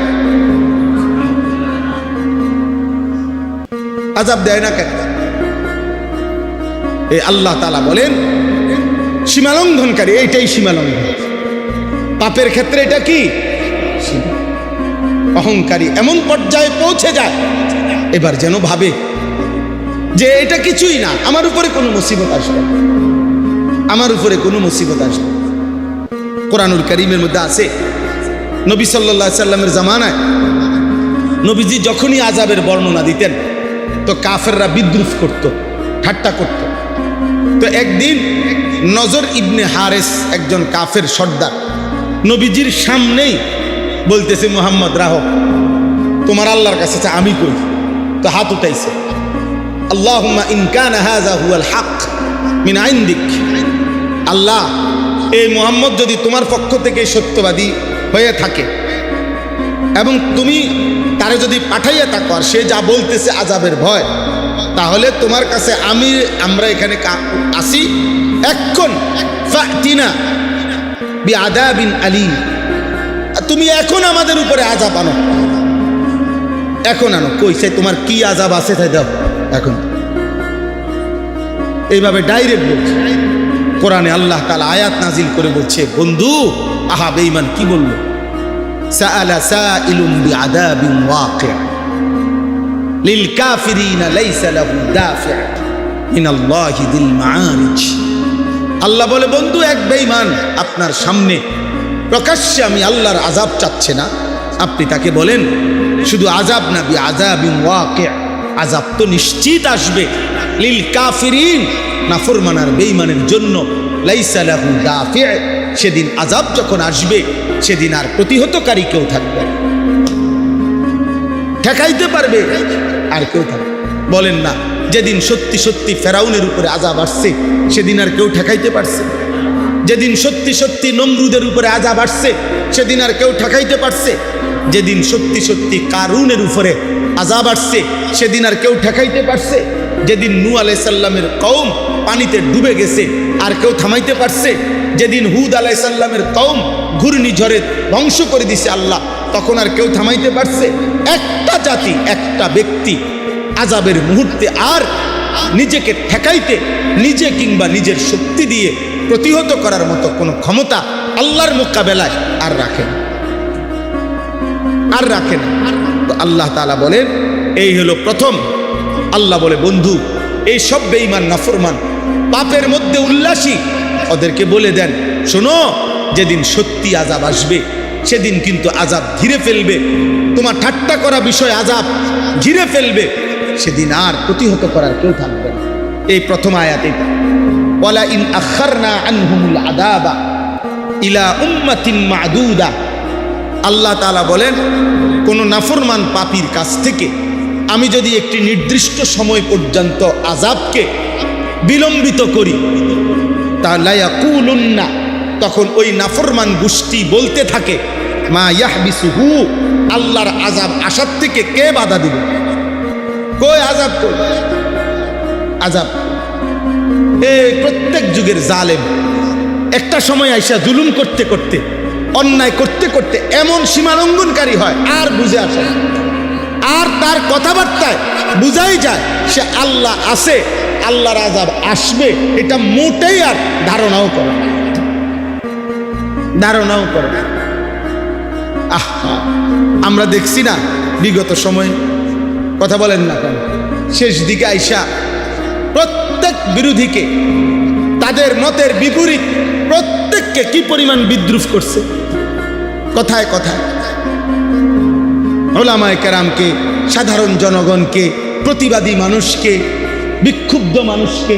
[SPEAKER 1] আযাব দেয় না কেন? এই আল্লাহ তাআলা বলেন সীমালঙ্ঘনকারী, এইটাই সীমালঙ্ঘন। পাপের ক্ষেত্রে এটা কি? অহংকারী এমন পর্যায়ে পৌঁছে যায়, এবার যেন ভাবে যে এটা কিছুই না, আমার উপরে কোনো মুসিবত আসবে, আমার উপরে কোনো মুসিবত আসবে। কোরআনুল কারীমের মধ্যে আছে, নবী সাল্লাল্লাহু আলাইহি সাল্লামের জামানায় নবীজি যখনই আযাবের বর্ণনা দিতেন, তো কাফেররা বিদ্রুপ করত, ঠাট্টা করত। তো একদিন নজর ইবনে হারেস একজন কাফের সর্দার নবীজির সামনেই বলতেছে, মুহাম্মদ রাহো, তোমার আল্লাহর কাছে আমি কই। তো হাত উঠাইছে, আল্লাহুম্মা ইন কানা হাযা হুয়াল হক মিন ইনদিক, আল্লাহ এই মুহাম্মদ যদি তোমার পক্ষ থেকে সত্যবাদী হয়ে থাকে এবং তুমি তারে যদি পাঠাইয়া থাকো আর সে যা বলতেছে আযাবের ভয়, তাহলে তোমার কাছে আমরা এখানে আসি এখন, ফাতিনা বিআযাবিন আলীম, তুমি এখন আমাদের উপরে আযাব আনো, এখন আনো। কইছে তোমার কি আযাব আছে তাই দাও এখন। এইভাবে ডাইরেক্ট বলছে। কোরআনে আল্লাহ তাআলা আয়াত নাজিল করে বলছে, বন্ধু আহা বেঈমান কি বলল, সাআলা সাইলুম বিআযাবিন ওয়াকি' লিল কাফিরিনা লাইসা লাহু দাফি' মিনাল্লাহি যিল মাআরিজ। আল্লাহ বলে, বন্ধু এক বেঈমান আপনার সামনে প্রকাশ্যে আমি আল্লাহর আযাব চাচ্ছে না, আপনি তাকে বলেন শুধু আযাব না, বিআযাবিন ওয়াকি', আযাব তো নিশ্চিত আসবে, লিল কাফিরিন নাফরমানার বেঈমানের জন্য, লাইসা লাহু দাফি', সেদিন আযাব যখন আসবে সেদিন আর প্রতিহতকারী কেউ থাকবে না, ঠেকাইতে পারবে আর কেউ থাকবে। বলেন না, যেদিন সত্যি সত্যি ফেরাউনের উপরে আযাব আসছে সেদিন আর কেউ ঠেকাইতে পারছে? যেদিন সত্যি সত্যি নমরুদের উপরে আযাব আসছে সেদিন আর কেউ ঠেকাইতে পারছে? যেদিন সত্যি সত্যি কারুনের উপরে আযাব আসছে সেদিন আর কেউ ঠেকাইতে পারছে? যেদিন নূহ আলাইহিস সালামের কওম পানিতে ডুবে গেছে আর কেউ থামাইতে পারছে? যেদিন হুদ আলাইহিস সালামের কওম ঘূর্ণিঝড়ে ধ্বংস করে দিছে আল্লাহ, তখন আর কেউ থামাইতে পারছে? একটা জাতি, একটা ব্যক্তি আযাবের মুহূর্তে আর নিজেকে ঠেকাইতে, নিজে কিংবা নিজের শক্তি দিয়ে প্রতিহত করার মতো কোনো ক্ষমতা আল্লাহর মোকাবেলায় আর রাখে না, আর রাখে না। তো আল্লাহ তাআলা বলেন, এই হলো প্রথম। আল্লাহ বলে, বন্ধু এই সব বেঈমান নাফরমান পাপের মধ্যে উল্লাসী, ওদেরকে বলে দেন, শোনো যেদিন সত্যি আযাব আসবে সেদিন কিন্তু আযাব ঘিরে ফেলবে, তোমার ঠাট্টা করা বিষয় আযাব ঘিরে ফেলবে, সেদিন আর প্রতিহত করার কেউ থাকবে না। এই প্রথম আয়াতে, ওয়ালা ইন আখারনা আনহুমুল আযাবা ইলা উম্মাতিন মা'দুদা, আল্লাহ তাআলা বলেন কোন নাফরমান পাপীর কাছ থেকে আমি যদি একটি নির্দিষ্ট সময় পর্যন্ত আযাবকে বিলম্বিত করি, তাহলে ইয়াকুলুন্না, তখন ওই নাফরমান গোষ্ঠী বলতে থাকে, মা ইয়াহবিসুহু, আল্লাহর আযাব আসার থেকে কে বাধা দিবে? কই আযাব, কই আযাব? এই প্রত্যেক যুগের জালেম একটা সময় আইসা জুলুম করতে করতে, অন্যায় করতে করতে এমন সীমালঙ্ঘনকারী হয় আর বুঝে আসে না, আর তার কথাবার্তায় বুঝাই যায় সে আল্লাহ আছে, আল্লাহর আযাব আসবে, এটা মোটেই আর ধারণাও করে না, ধারণাও করে না। আহা, আমরা দেখছি না বিগত সময়ে, কথা বলেন না কেন, শেষ দিকে আইসা প্রত্যেক বিরোধীকে, তাদের মতের বিপরীত প্রত্যেককে কি পরিমাণ বিদ্রুপ করছে, কথায় কথায় উলামায়ে কেরামকে, সাধারণ জনগণকে, প্রতিবাদী মানুষকে, বিক্ষুব্ধ মানুষকে।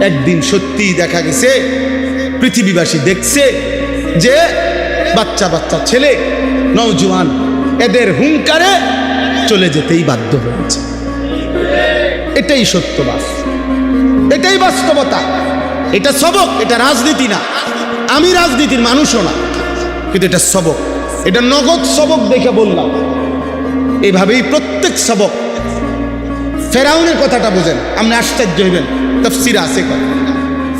[SPEAKER 1] একদিন সত্যিই দেখা গেছে, পৃথিবীবাসী দেখছে যে বাচ্চা বাচ্চা ছেলে, নওজোয়ান এদের হুঙ্কারে চলে যেতেই বাধ্য হয়েছে। এটাই সত্যবাস, এটাই বাস্তবতা, এটা সবক, এটা রাজনীতি না। আমি রাজনীতির মানুষও না, কিন্তু এটা সবক, এটা নগদ সবক দেখে বললাম। এইভাবেই প্রত্যেক সবক। ফেরাউনের কথাটা বোঝেন, আপনি আশ্চর্য হইবেন, তাফসীরে আছে কথা।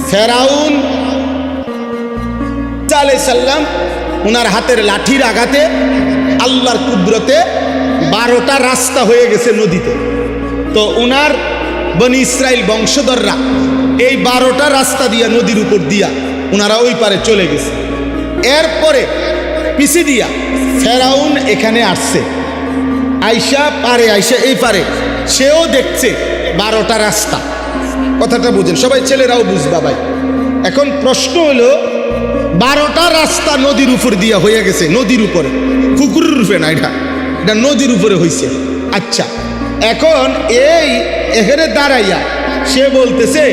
[SPEAKER 1] ফেরাউন আলাইহিস সালাম ওনার হাতের লাঠির আঘাতে আল্লাহর কুদরতে 12টা রাস্তা হয়ে গেছে নদীতে। তো ওনার বনি ইসরাইল বংশধররা এই 12টা রাস্তা দিয়া, নদীর উপর দিয়া ওনারা ওই পারে চলে গেছে। এরপরে পিছি দিয়া ফেরাউন এখানে আসছে, আইসা পারে, আইসা এই পারে সেও দেখছে 12টা রাস্তা। কথাটা বুঝেন সবাই, ছেলেরাও বুঝবা ভাই। এখন প্রশ্ন হলো, 12টা রাস্তা নদীর উপর দিয়া হয়ে গেছে, নদীর উপরে, পুকুরের রূপে না, এটা নদীর উপরে হয়েছে। আচ্ছা, এখন এই এখানে দাঁড়াইয়া সে বলতেছে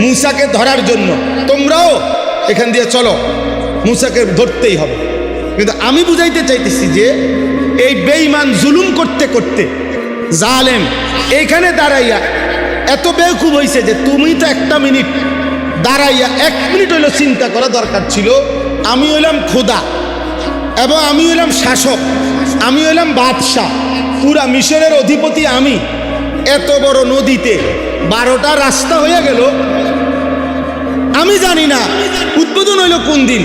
[SPEAKER 1] মূসাকে ধরার জন্য, তোমরাও এখান দিয়ে চলো, মূসাকে ধরতেই হবে। কিন্তু আমি বুঝাইতে চাইতেছি যে এই বেঈমান জুলুম করতে করতে জালেম এইখানে দাঁড়াইয়া এত বেকুব হয়েছে যে তুমি তো একটা মিনিট দাঁড়াইয়া 1 মিনিট হইলো চিন্তা করা দরকার ছিল, আমি হইলাম খোদা এবং আমি হইলাম শাসক, আমি হইলাম বাদশাহ, পুরা মিশরের অধিপতি আমি, এত বড় নদীতে 12টা রাস্তা হয়ে গেল, আমি জানি না উদ্বোধন হইলো কোন দিন,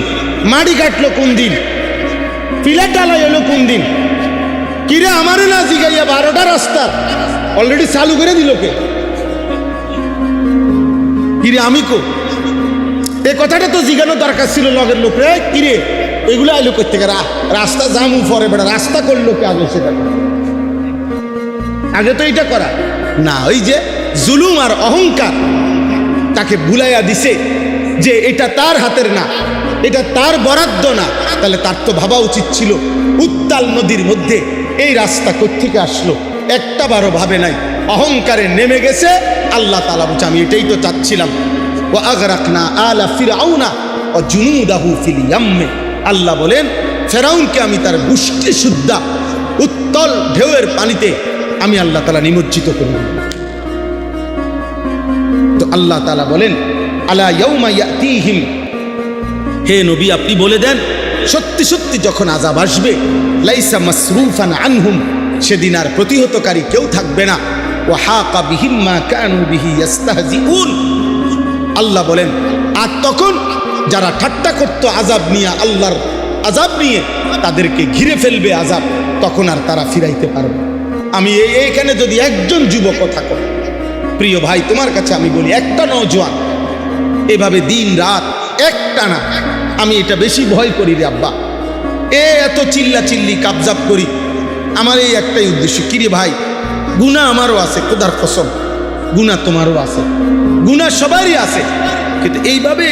[SPEAKER 1] মাটি কাটলো কোন দিন, পিলার ডালাই হইলো কোন দিন, কিরে আমারে না জিগাইয়া 12টা রাস্তা অলরেডি চালু করে দিল কে? কিরে আমি কো এই কথাটা তো জিগানো দরকার ছিল লগের লোক রে, কিরে এগুলো আইলো করতে গেরা রাস্তা জামু পরে বেড়া রাস্তা করলো কে আগে? সেটা আগে তো এটা করা না, ওই যে জুলুম আর অহংকার তাকে ভুলাইয়া দিছে যে এটা তার হাতের না, এটা তার বরাদ্দ না। তাহলে তার তো ভাবা উচিত ছিল উত্তাল নদীর মধ্যে এই রাস্তা কোত্থেকে আসলো, একটা বারও ভাবে নাই, অহংকারে নেমে গেছে। আল্লাহ তাআলা বলছে আমি এটাই তো চাচ্ছিলাম, ওয়া আগরাকনা আলা ফিরআউনা ওয়া জুনুদাহু ফিল ইয়াম। আল্লাহ বলেন ফেরাউনকে আমি তার গোষ্ঠী সুদ্ধা উত্তল ঢেউয়ের পানিতে আমি আল্লাহ তাআলা নিমজ্জিত করে দিলাম। তো আল্লাহ তাআলা বলেন আলা ইয়াউমা ইয়াতিহিম, হে নবী আপনি বলে দেন সত্যি সত্যি যখন আযাব আসবে, লাইসা মাসরুফান আনহুম, সেদিন আর প্রতিহতকারী কেউ থাকবে না, ওয়া হাকা বিহিম মা কানু বিহি ইস্তাহজিউন। আল্লাহ বলেন আর তখন যারা ঠাট্টা করত আযাব নিয়ে, আল্লাহর আযাব নিয়ে, তাদেরকে ঘিরে ফেলবে আযাব, তখন আর তারা ফিরাইতে পারবে। আমি এইখানে যদি একজন যুবক থাকো, প্রিয় ভাই তোমার কাছে আমি বলি, একটা নওজোয়ান এভাবে দিন রাত একটানা, আমি এটা বেশি ভয় করি রে আব্বা, এত চিল্লা চিল্লি কাবজাব করি, আমার এই একটাই উদ্দেশ্য, কিরে ভাই গুনাহ আমারও আছে, খোদার কসম গুনাহ তোমারও আছে, গুনাহ সবারই আছে, কিন্তু এইভাবে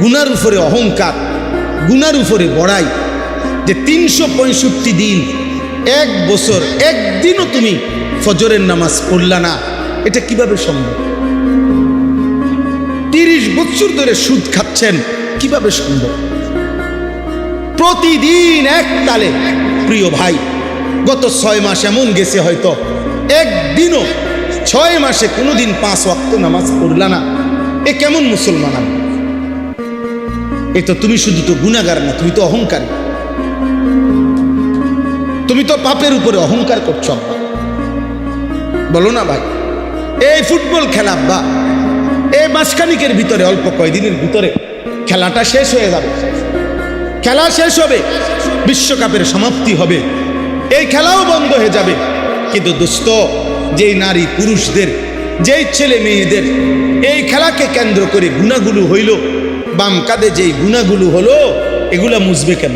[SPEAKER 1] গুনার উপরে অহংকার, গুনার উপরে বড়াই, যে 365 দিন 1 বছর একদিনও তুমি ফজরের নামাজ পড়লা না, এটা কিভাবে সম্ভব? 30 বছর ধরে সুদ খাচ্ছেন, কিভাবে সম্ভব? প্রতিদিন এক তালে, প্রিয় ভাই গত 6 মাস এমন গেছে হয়তো একদিনও 6 মাসে কোনোদিন 5 ওয়াক্ত নামাজ পড়লা না, এ কেমন মুসলমান? আমি এ তো তুমি শুধু তো গুনাহগার না, তুমি তো অহংকারী, তুমি তো পাপের উপরে অহংকার করছো। বলো না ভাই, এই ফুটবল খেলা বা এই মাসখানিকের ভিতরে, অল্প কয়দিনের ভিতরে খেলাটা শেষ হয়ে যাবে, খেলা শেষ হবে, বিশ্বকাপের সমাপ্তি হবে, এই খেলাও বন্ধ হয়ে যাবে। কিন্তু দোস্ত, যেই নারী পুরুষদের, যেই ছেলে মেয়েদের এই খেলাকে কেন্দ্র করে গুনাহগুলো হইল, বাম কাঁধে যেই গুনাহগুলো হলো, এগুলা মুছবে কেন?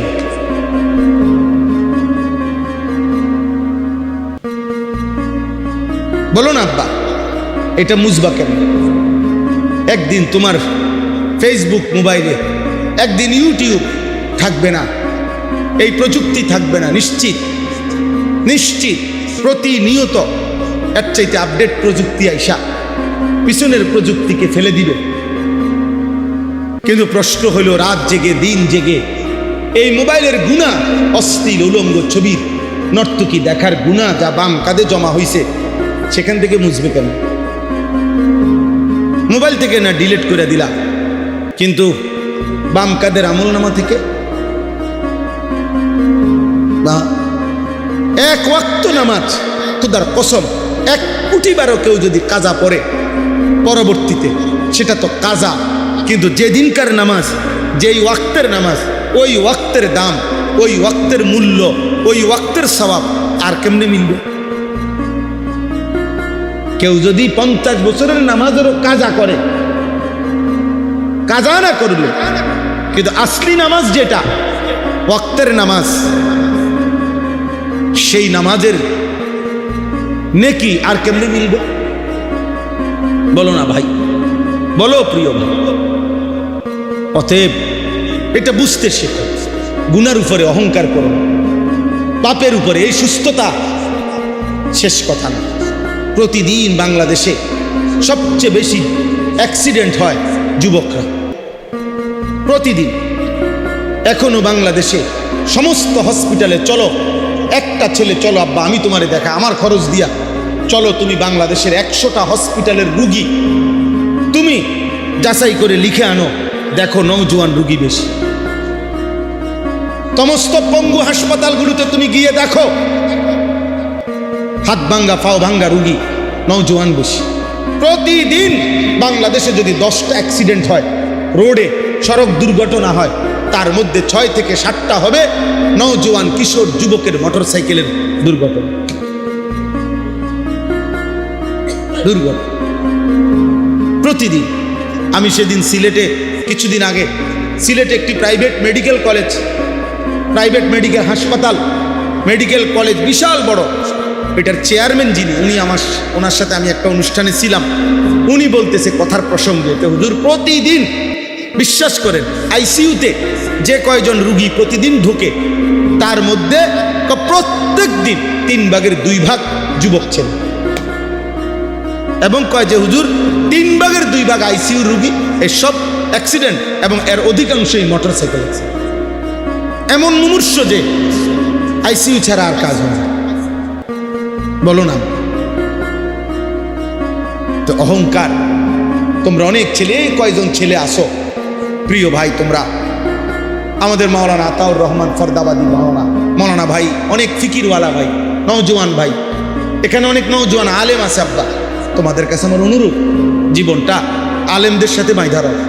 [SPEAKER 1] বলো না আব্বা, এটা মুছবা কেন? একদিন তোমার ফেসবুক মোবাইলে, একদিন ইউটিউব থাকবে না, এই প্রযুক্তি থাকবে না, নিশ্চিত নিশ্চিত প্রতিনিয়ত এর চাইতে আপডেট প্রযুক্তি আইসা পিছনের প্রযুক্তিকে ফেলে দিবে। কিন্তু প্রশ্ন হলো, রাত জেগে দিন জেগে এই মোবাইলের গুনাহ, অশ্লীল উলঙ্গ ছবির নর্তকী দেখার গুনাহ যা বাম কাঁধে জমা হয়েছে, সেখান থেকে মুছবে কেন? মোবাইল থেকে না ডিলিট করে দিলা, কিন্তু বাম কাঁধের আমলনামা থেকে বা 1 ওয়াক্ত নামাজ, খোদার কসম 1 কোটি বারও কেউ যদি কাজা পড়ে পরবর্তীতে, সেটা তো কাজা, কিন্তু যেদিনকার নামাজ, যেই ওয়াক্তের নামাজ, ওই ওয়াক্তের দাম, ওই ওয়াক্তের মূল্য, ওই ওয়াক্তের সওয়াব আর কেমনে মিলবে? কেউ যদি 50 বছরের নামাজেরও কাজা করে, কাজা না করলে, কিন্তু আসলি নামাজ যেটা ওয়াক্তের নামাজ, সেই নামাজের নেকি আর কেমনে মিলবে? বলো না ভাই, বলো প্রিয় ভাই। অতএব এটা বুঝতে শেখো, গুনার উপরে অহংকার করো, পাপের উপরে এই সুস্থতা শেষ কথা না। প্রতিদিন বাংলাদেশে সবচেয়ে বেশি অ্যাক্সিডেন্ট হয় যুবকরা প্রতিদিন। এখনো বাংলাদেশে সমস্ত হসপিটালে চলো, একটা ছেলে চলো আব্বা আমি তোমারে দেখা আমার খরচ দিয়া, চলো তুমি বাংলাদেশের 100টা হসপিটালের রুগী তুমি যাচাই করে লিখে আনো, দেখো নওজোয়ান রুগী বেশি। সমস্ত পঙ্গু হাসপাতালগুলোতে তুমি গিয়ে দেখো হাত ভাঙ্গা পাও ভাঙ্গা রুগী নওজোয়ান বেশি। প্রতিদিন বাংলাদেশে যদি 10টা অ্যাক্সিডেন্ট হয়, রোডে সড়ক দুর্ঘটনা হয়, তার মধ্যে 6 থেকে 7টা হবে নওজোয়ান কিশোর যুবকের মোটরসাইকেলের দুর্ঘটনা। প্রতিদিন। আমি সেদিন সিলেটে, কিছুদিন আগে সিলেটে একটি private medical college, private medical হাসপাতাল, মেডিকেল কলেজ বিশাল বড়, এটার চেয়ারম্যান যিনি উনি ওনার সাথে আমি একটা অনুষ্ঠানে ছিলাম, উনি বলতেছে কথার প্রসঙ্গে, হুজুর প্রতিদিন বিশ্বাস করেন আইসিইউতে যে কয়জন রুগী প্রতিদিন ঢোকে তার মধ্যে প্রত্যেক দিন 3 ভাগের 2 ভাগ যুবক ছেলে, এবং কয় যে হুজুর 3 ভাগের 2 ভাগ আইসিইউ রুগী এসব অ্যাক্সিডেন্ট, এবং এর অধিকাংশই মোটরসাইকেল অ্যাক্সিডেন্ট। এমন মুমূর্ষ যে আইসিইউ ছাড়া আর কাজ হয় না। বলো না তো অহংকার। তোমরা অনেক ছেলে, কয়জন ছেলে আসো প্রিয় ভাই, তোমরা আমাদের মাওলানা আতাউর রহমান ফরদাবাদী মাওলানা ভাই, অনেক ফিকিরওয়ালা ভাই, নওজোয়ান ভাই, এখানে অনেক নওজোয়ান আলেম আছে আব্বা, তোমাদের কাছে আমার অনুরোধ জীবনটা আলেমদের সাথে বাঁধা রাখো।